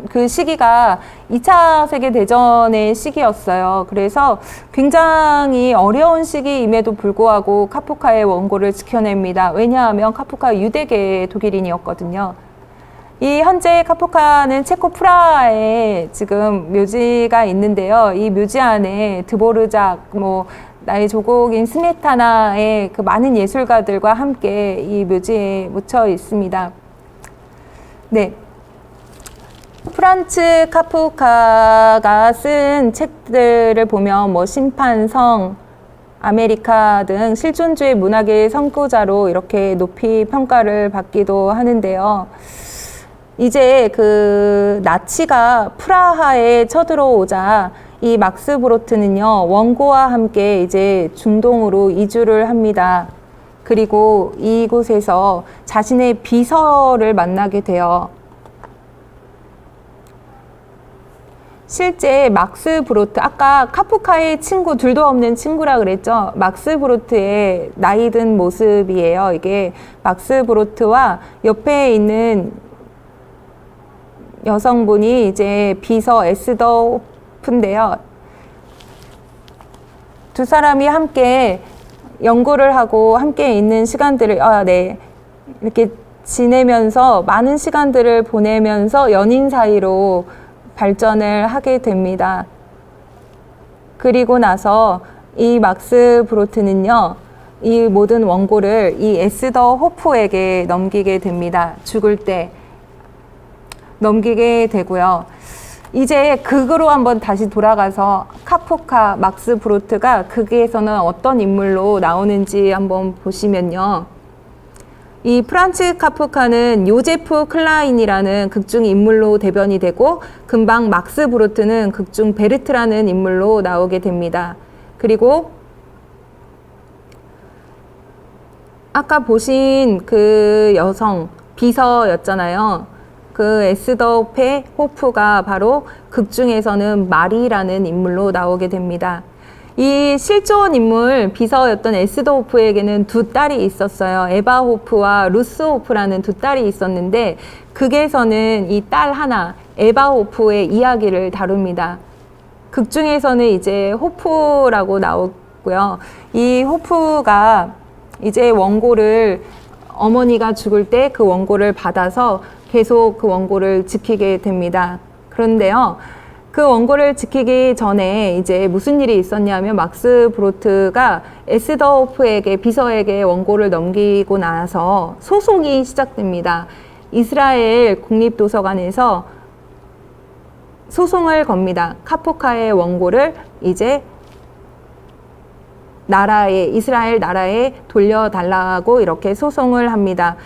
그 시기가 2차 세계대전의 시기였어요. 그래서 굉장히 어려운 시기임에도 불구하고 카프카의 원고를 지켜냅니다. 왜냐하면 카프카 유대계 독일인이었거든요. 이 현재 카프카는 체코 프라하에 지금 묘지가 있는데요. 이 묘지 안에 드보르작, 나의 조국인 스메타나의 그 많은 예술가들과 함께 이 묘지에 묻혀 있습니다. 네. 프란츠 카프카가 쓴 책들을 보면 심판성, 아메리카 등 실존주의 문학의 선구자로 이렇게 높이 평가를 받기도 하는데요. 이제 그 나치가 프라하에 쳐들어오자 이 막스 브로트는요, 원고와 함께 이제 중동으로 이주를 합니다. 그리고 이곳에서 자신의 비서를 만나게 돼요. 실제 막스 브로트, 아까 카프카의 친구, 둘도 없는 친구라 그랬죠. 막스 브로트의 나이 든 모습이에요. 이게 막스 브로트와 옆에 있는 여성분이 이제 비서 에스더 호프인데요. 두 사람이 함께 연구를 하고 함께 있는 시간들을 이렇게 지내면서 많은 시간들을 보내면서 연인 사이로 발전을 하게 됩니다. 그리고 나서 이 막스 브로트는요, 이 모든 원고를 이 에스더 호프에게 넘기게 됩니다. 죽을 때 넘기게 되고요. 이제 극으로 한번 다시 돌아가서 카프카, 막스 브로트가 극에서는 어떤 인물로 나오는지 한번 보시면요. 이 프란츠 카프카는 요제프 클라인이라는 극중 인물로 대변이 되고, 금방 막스 브로트는 극중 베르트라는 인물로 나오게 됩니다. 그리고 아까 보신 그 여성 비서였잖아요. 그 에스더 호프가 바로 극중에서는 마리라는 인물로 나오게 됩니다. 이 실존 인물 비서였던 에스더 호프에게는 두 딸이 있었어요. 에바 호프와 루스 호프라는 두 딸이 있었는데, 극에서는 이 딸 하나, 에바 호프의 이야기를 다룹니다. 극중에서는 이제 호프라고 나오고요. 이 호프가 이제 원고를, 어머니가 죽을 때 그 원고를 받아서 계속 그 원고를 지키게 됩니다. 그런데요, 그 원고를 지키기 전에 이제 무슨 일이 있었냐면, 막스 브로트가 에스더 호프에게, 비서에게 원고를 넘기고 나서 소송이 시작됩니다. 이스라엘 국립도서관에서 소송을 겁니다. 카프카의 원고를 이제 이스라엘 나라에 돌려달라고 이렇게 소송을 합니다.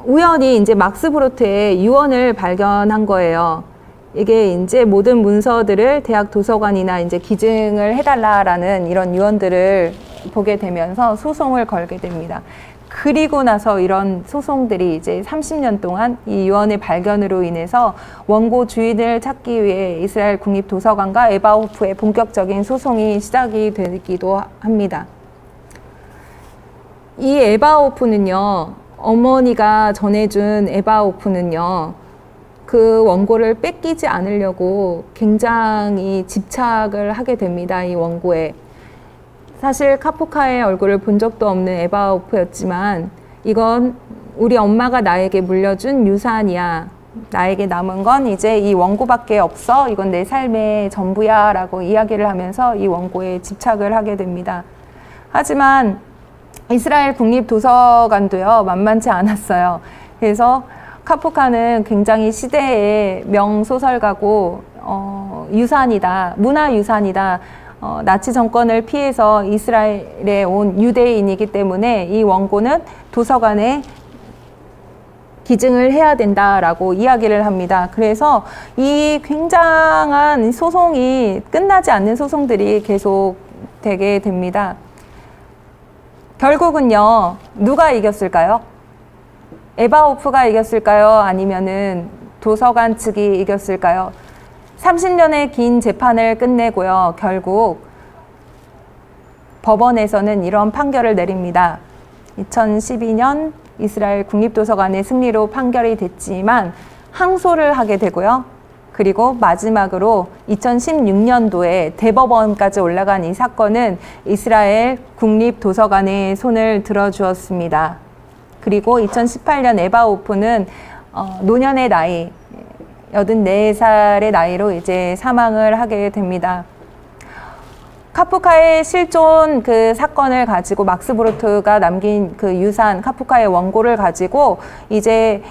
우연히 이제 막스 브로트의 유언을 발견한 거예요. 이게 이제 모든 문서들을 대학 도서관이나 이제 기증을 해달라라는 이런 유언들을 보게 되면서 소송을 걸게 됩니다. 그리고 나서 이런 소송들이 이제 30년 동안 이 유언의 발견으로 인해서 원고 주인을 찾기 위해 이스라엘 국립도서관과 에바 호프의 본격적인 소송이 시작이 되기도 합니다. 이 에바 호프는요, 어머니가 전해준 에바 호프는요, 그 원고를 뺏기지 않으려고 굉장히 집착을 하게 됩니다. 이 원고에. 사실 카프카의 얼굴을 본 적도 없는 에바 호프였지만, 이건 우리 엄마가 나에게 물려준 유산이야. 나에게 남은 건 이제 이 원고밖에 없어. 이건 내 삶의 전부야. 라고 이야기를 하면서 이 원고에 집착을 하게 됩니다. 하지만 이스라엘 국립도서관도요, 만만치 않았어요. 그래서 카프카는 굉장히 시대의 명소설가고, 유산이다, 문화유산이다. 나치 정권을 피해서 이스라엘에 온 유대인이기 때문에 이 원고는 도서관에 기증을 해야 된다라고 이야기를 합니다. 그래서 이 굉장한 소송이, 끝나지 않는 소송들이 계속 되게 됩니다. 결국은요, 누가 이겼을까요? 에바 호프가 이겼을까요? 아니면은 도서관 측이 이겼을까요? 30년의 긴 재판을 끝내고요, 결국 법원에서는 이런 판결을 내립니다. 2012년 이스라엘 국립도서관의 승리로 판결이 됐지만, 항소를 하게 되고요. 그리고 마지막으로 2016년도에 대법원까지 올라간 이 사건은 이스라엘 국립도서관에 손을 들어주었습니다. 그리고 2018년 에바 호프는 노년의 나이, 84살의 나이로 이제 사망을 하게 됩니다. 카프카의 실존 그 사건을 가지고 막스 브로트가 남긴 그 유산, 카프카의 원고를 가지고 이제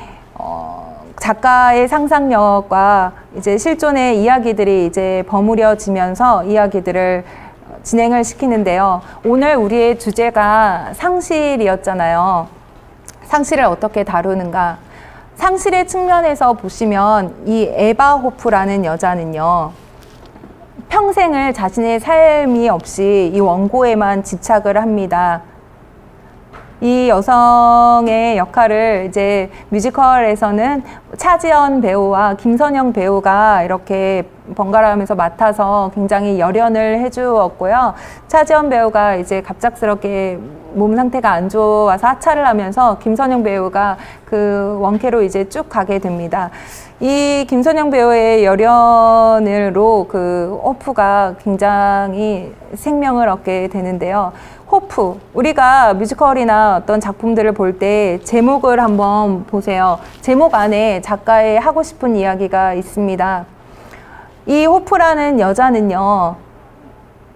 작가의 상상력과 이제 실존의 이야기들이 이제 버무려지면서 이야기들을 진행을 시키는데요. 오늘 우리의 주제가 상실이었잖아요. 상실을 어떻게 다루는가? 상실의 측면에서 보시면 이 에바 호프라는 여자는요, 평생을 자신의 삶이 없이 이 원고에만 집착을 합니다. 이 여성의 역할을 이제 뮤지컬에서는 차지연 배우와 김선영 배우가 이렇게 번갈아가면서 맡아서 굉장히 열연을 해주었고요. 차지연 배우가 이제 갑작스럽게 몸 상태가 안 좋아서 하차를 하면서 김선영 배우가 그 원캐로 이제 쭉 가게 됩니다. 이 김선영 배우의 열연으로 그 호프가 굉장히 생명을 얻게 되는데요. 호프, 우리가 뮤지컬이나 어떤 작품들을 볼 때 제목을 한번 보세요. 제목 안에 작가의 하고 싶은 이야기가 있습니다. 이 호프라는 여자는요,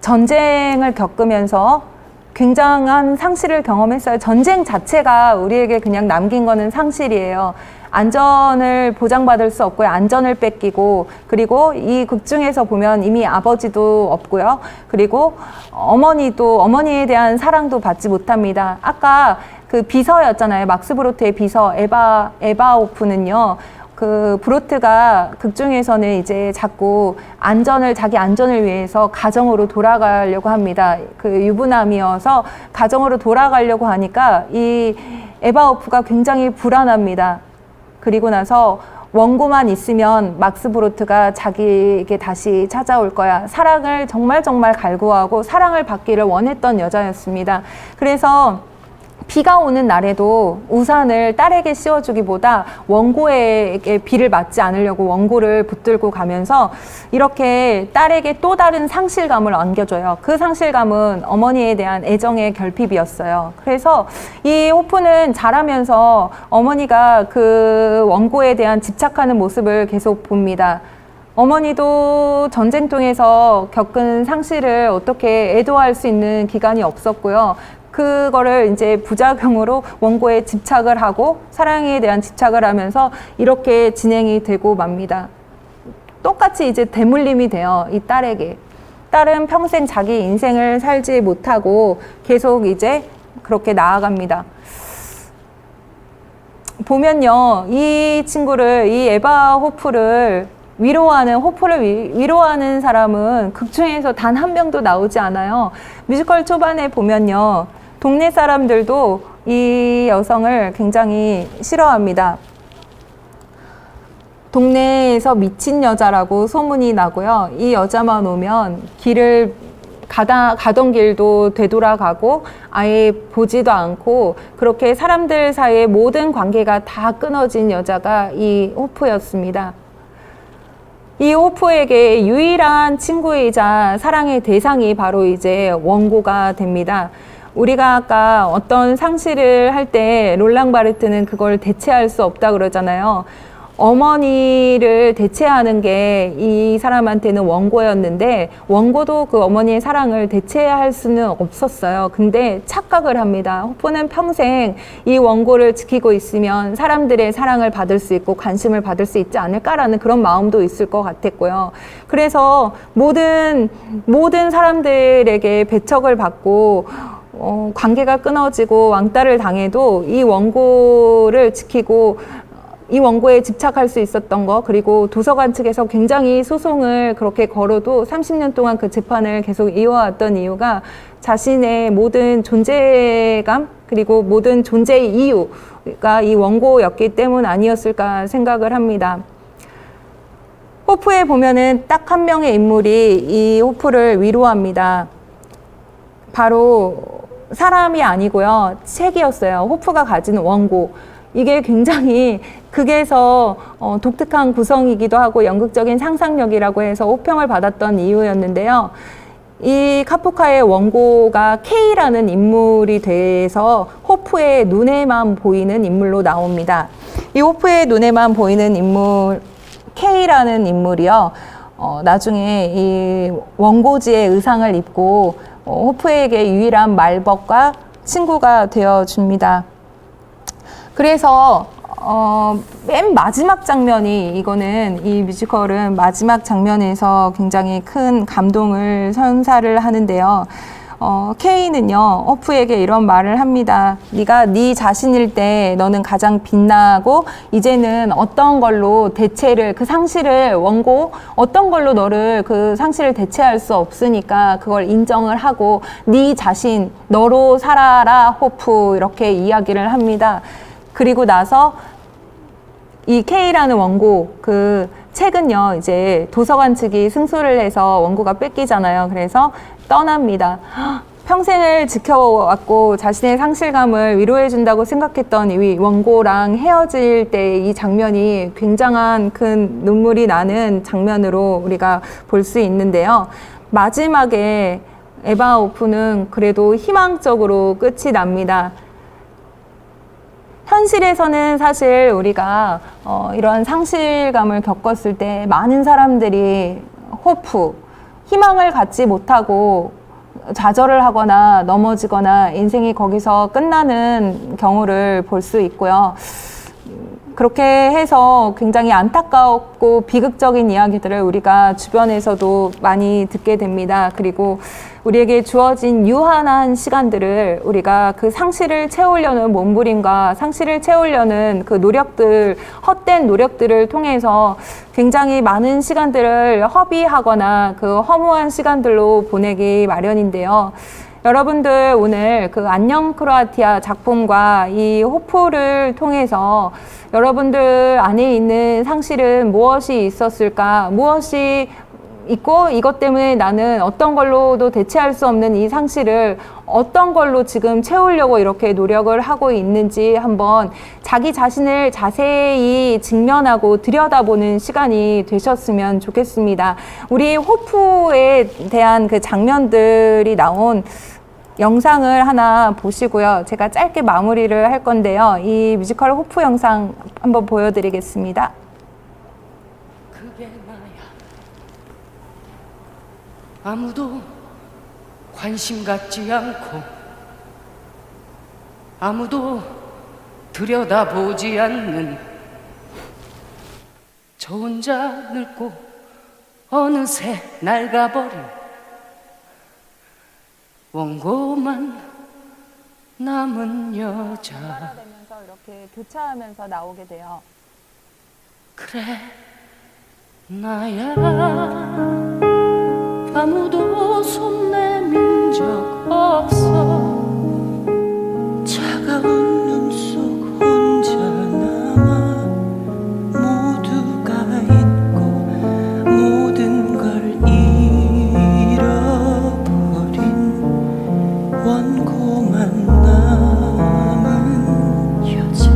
전쟁을 겪으면서 굉장한 상실을 경험했어요. 전쟁 자체가 우리에게 그냥 남긴 거는 상실이에요. 안전을 보장받을 수 없고요. 안전을 뺏기고, 그리고 이 극 중에서 보면 이미 아버지도 없고요. 그리고 어머니에 대한 사랑도 받지 못합니다. 아까 그 비서였잖아요. 막스 브로트의 비서 에바 호프는요. 그 브로트가 극 중에서는 이제 자꾸 자기 안전을 위해서 가정으로 돌아가려고 합니다. 그 유부남이어서 가정으로 돌아가려고 하니까 이 에바 호프가 굉장히 불안합니다. 그리고 나서 원고만 있으면 막스 브로트가 자기에게 다시 찾아올 거야. 사랑을 정말 갈구하고 사랑을 받기를 원했던 여자였습니다. 그래서 비가 오는 날에도 우산을 딸에게 씌워주기보다 원고에게 비를 맞지 않으려고 원고를 붙들고 가면서 이렇게 딸에게 또 다른 상실감을 안겨줘요. 그 상실감은 어머니에 대한 애정의 결핍이었어요. 그래서 이 호프는 자라면서 어머니가 그 원고에 대한 집착하는 모습을 계속 봅니다. 어머니도 전쟁통에서 겪은 상실을 어떻게 애도할 수 있는 기간이 없었고요. 그거를 이제 부작용으로 원고에 집착을 하고 사랑에 대한 집착을 하면서 이렇게 진행이 되고 맙니다. 똑같이 이제 대물림이 돼요. 이 딸에게. 딸은 평생 자기 인생을 살지 못하고 계속 이제 그렇게 나아갑니다. 보면요, 이 친구를, 이 에바 호프를 위로하는 사람은 극 중에서 단 한 명도 나오지 않아요. 뮤지컬 초반에 보면요, 동네 사람들도 이 여성을 굉장히 싫어합니다. 동네에서 미친 여자라고 소문이 나고요. 이 여자만 오면 가던 길도 되돌아가고 아예 보지도 않고 그렇게 사람들 사이의 모든 관계가 다 끊어진 여자가 이 호프였습니다. 이 호프에게 유일한 친구이자 사랑의 대상이 바로 이제 원고가 됩니다. 우리가 아까 어떤 상실을 할 때 롤랑 바르트는 그걸 대체할 수 없다 그러잖아요. 어머니를 대체하는 게 이 사람한테는 원고였는데 원고도 그 어머니의 사랑을 대체할 수는 없었어요. 근데 착각을 합니다. 호프는 평생 이 원고를 지키고 있으면 사람들의 사랑을 받을 수 있고 관심을 받을 수 있지 않을까라는 그런 마음도 있을 것 같았고요. 그래서 모든 사람들에게 배척을 받고 관계가 끊어지고 왕따를 당해도 이 원고를 지키고 이 원고에 집착할 수 있었던 거, 그리고 도서관 측에서 굉장히 소송을 그렇게 걸어도 30년 동안 그 재판을 계속 이어왔던 이유가 자신의 모든 존재감, 그리고 모든 존재의 이유가 이 원고였기 때문 아니었을까 생각을 합니다. 호프에 보면은 딱 한 명의 인물이 이 호프를 위로합니다. 바로 사람이 아니고요, 책이었어요. 호프가 가진 원고. 이게 굉장히 극에서 독특한 구성이기도 하고 연극적인 상상력이라고 해서 호평을 받았던 이유였는데요. 이 카프카의 원고가 K라는 인물이 돼서 호프의 눈에만 보이는 인물로 나옵니다. 이 호프의 눈에만 보이는 인물 K라는 인물이요. 나중에 이 원고지의 의상을 입고 호프에게 유일한 말벗과 친구가 되어줍니다. 그래서 맨 마지막 장면이 이거는 이 뮤지컬은 마지막 장면에서 굉장히 큰 감동을 선사를 하는데요. 케이는요 호프에게 이런 말을 합니다. 네가 네 자신일 때 너는 가장 빛나고 이제는 어떤 걸로 대체를 그 상실을 원고 어떤 걸로 너를 그 상실을 대체할 수 없으니까 그걸 인정을 하고 네 자신 너로 살아라 호프 이렇게 이야기를 합니다. 그리고 나서 이 K라는 원고 그 책은요 이제 도서관 측이 승소를 해서 원고가 뺏기잖아요. 그래서 떠납니다. 평생을 지켜왔고 자신의 상실감을 위로해준다고 생각했던 이 원고랑 헤어질 때 이 장면이 굉장한 큰 눈물이 나는 장면으로 우리가 볼 수 있는데요. 마지막에 에바 오프는 그래도 희망적으로 끝이 납니다. 현실에서는 사실 우리가 이런 상실감을 겪었을 때 많은 사람들이 호프, 희망을 갖지 못하고 좌절을 하거나 넘어지거나 인생이 거기서 끝나는 경우를 볼 수 있고요. 그렇게 해서 굉장히 안타깝고 비극적인 이야기들을 우리가 주변에서도 많이 듣게 됩니다. 그리고 우리에게 주어진 유한한 시간들을 우리가 그 상실을 채우려는 몸부림과 상실을 채우려는 그 노력들, 헛된 노력들을 통해서 굉장히 많은 시간들을 허비하거나 그 허무한 시간들로 보내기 마련인데요. 여러분들 오늘 그 안녕 크로아티아 작품과 이 호프를 통해서 여러분들 안에 있는 상실은 무엇이 있었을까? 무엇이 있고 이것 때문에 나는 어떤 걸로도 대체할 수 없는 이 상실을 어떤 걸로 지금 채우려고 이렇게 노력을 하고 있는지 한번 자기 자신을 자세히 직면하고 들여다보는 시간이 되셨으면 좋겠습니다. 우리 호프에 대한 그 장면들이 나온 영상을 하나 보시고요. 제가 짧게 마무리를 할 건데요. 이 뮤지컬 호프 영상 한번 보여드리겠습니다. 그게 나야. 아무도 관심 갖지 않고 아무도 들여다보지 않는 저 혼자 늙고 어느새 낡아버린 원고만 남은 여자. 되면서 이렇게 교차하면서 나오게 돼요. 그래 나야. 아무도 손 내민 적 없어. 차가운 눈 속 혼자 남아 모두가 잊고 모든 걸 잃어버린 원고만 남은 여자.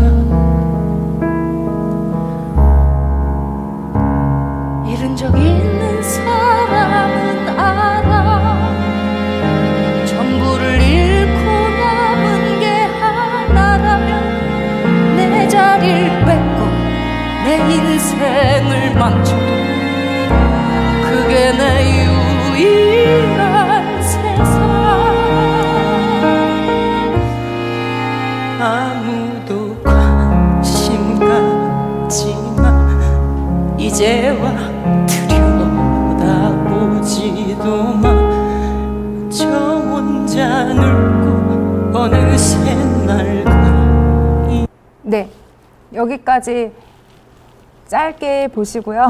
잃은 적 있는 사람은 알아. 전부를 잃고 남은 게 하나라면 내 자리를 뺏고 내 인생을 망쳐도 그게 내 유일한 세상. 아무도 관심 갖지 마. 이제와 들여다보지도 마. 저 혼자 늙고 어느새 낡아. 네, 여기까지 짧게 보시고요.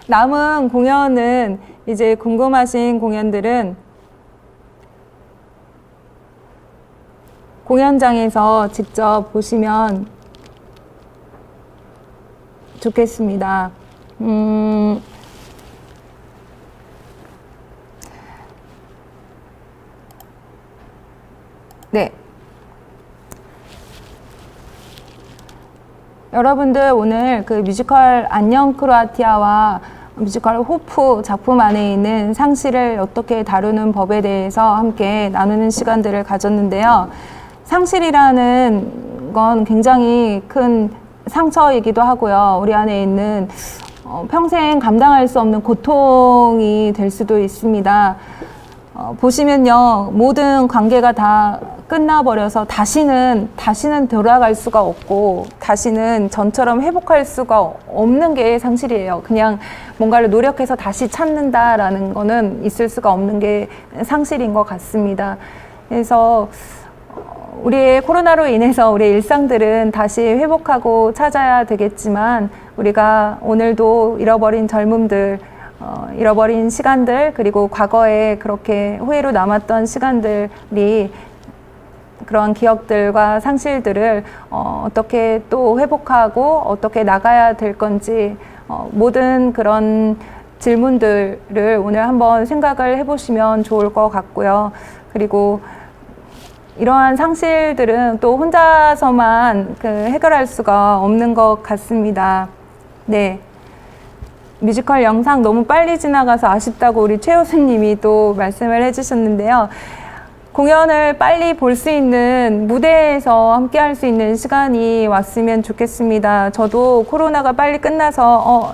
남은 공연은 이제 궁금하신 공연들은 공연장에서 직접 보시면 좋겠습니다. 네. 여러분들 오늘 그 뮤지컬 안녕 크로아티아와 뮤지컬 호프 작품 안에 있는 상실을 어떻게 다루는 법에 대해서 함께 나누는 시간들을 가졌는데요. 상실이라는 건 굉장히 큰 상처이기도 하고요. 우리 안에 있는 평생 감당할 수 없는 고통이 될 수도 있습니다. 보시면요, 모든 관계가 다 끝나버려서 다시는 돌아갈 수가 없고 다시는 전처럼 회복할 수가 없는 게 상실이에요. 그냥 뭔가를 노력해서 다시 찾는다라는 거는 있을 수가 없는 게 상실인 것 같습니다. 그래서 우리의 코로나로 인해서 우리의 일상들은 다시 회복하고 찾아야 되겠지만 우리가 오늘도 잃어버린 젊음들, 잃어버린 시간들, 그리고 과거에 그렇게 후회로 남았던 시간들이 그런 기억들과 상실들을 어떻게 또 회복하고 어떻게 나가야 될 건지 모든 그런 질문들을 오늘 한번 생각을 해보시면 좋을 것 같고요. 그리고 이러한 상실들은 또 혼자서만 해결할 수가 없는 것 같습니다. 네. 뮤지컬 영상 너무 빨리 지나가서 아쉽다고 우리 최효수님이 또 말씀을 해주셨는데요. 공연을 빨리 볼 수 있는 무대에서 함께 할 수 있는 시간이 왔으면 좋겠습니다. 저도 코로나가 빨리 끝나서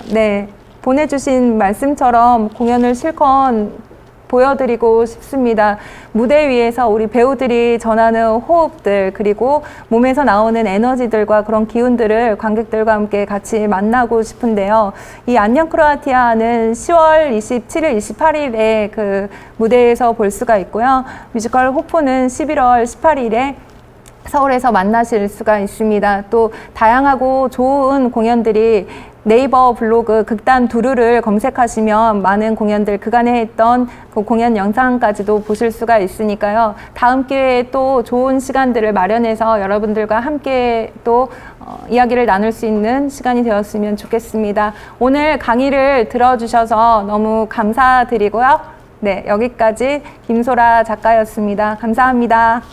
보내주신 말씀처럼 공연을 실컷 보여드리고 싶습니다. 무대 위에서 우리 배우들이 전하는 호흡들, 그리고 몸에서 나오는 에너지들과 그런 기운들을 관객들과 함께 같이 만나고 싶은데요. 이 안녕 크로아티아는 10월 27일, 28일에 그 무대에서 볼 수가 있고요. 뮤지컬 호프는 11월 18일에 서울에서 만나실 수가 있습니다. 또 다양하고 좋은 공연들이 네이버 블로그 극단 두루를 검색하시면 많은 공연들, 그간에 했던 그 공연 영상까지도 보실 수가 있으니까요. 다음 기회에 또 좋은 시간들을 마련해서 여러분들과 함께 또 이야기를 나눌 수 있는 시간이 되었으면 좋겠습니다. 오늘 강의를 들어주셔서 너무 감사드리고요. 네, 여기까지 김소라 작가였습니다. 감사합니다.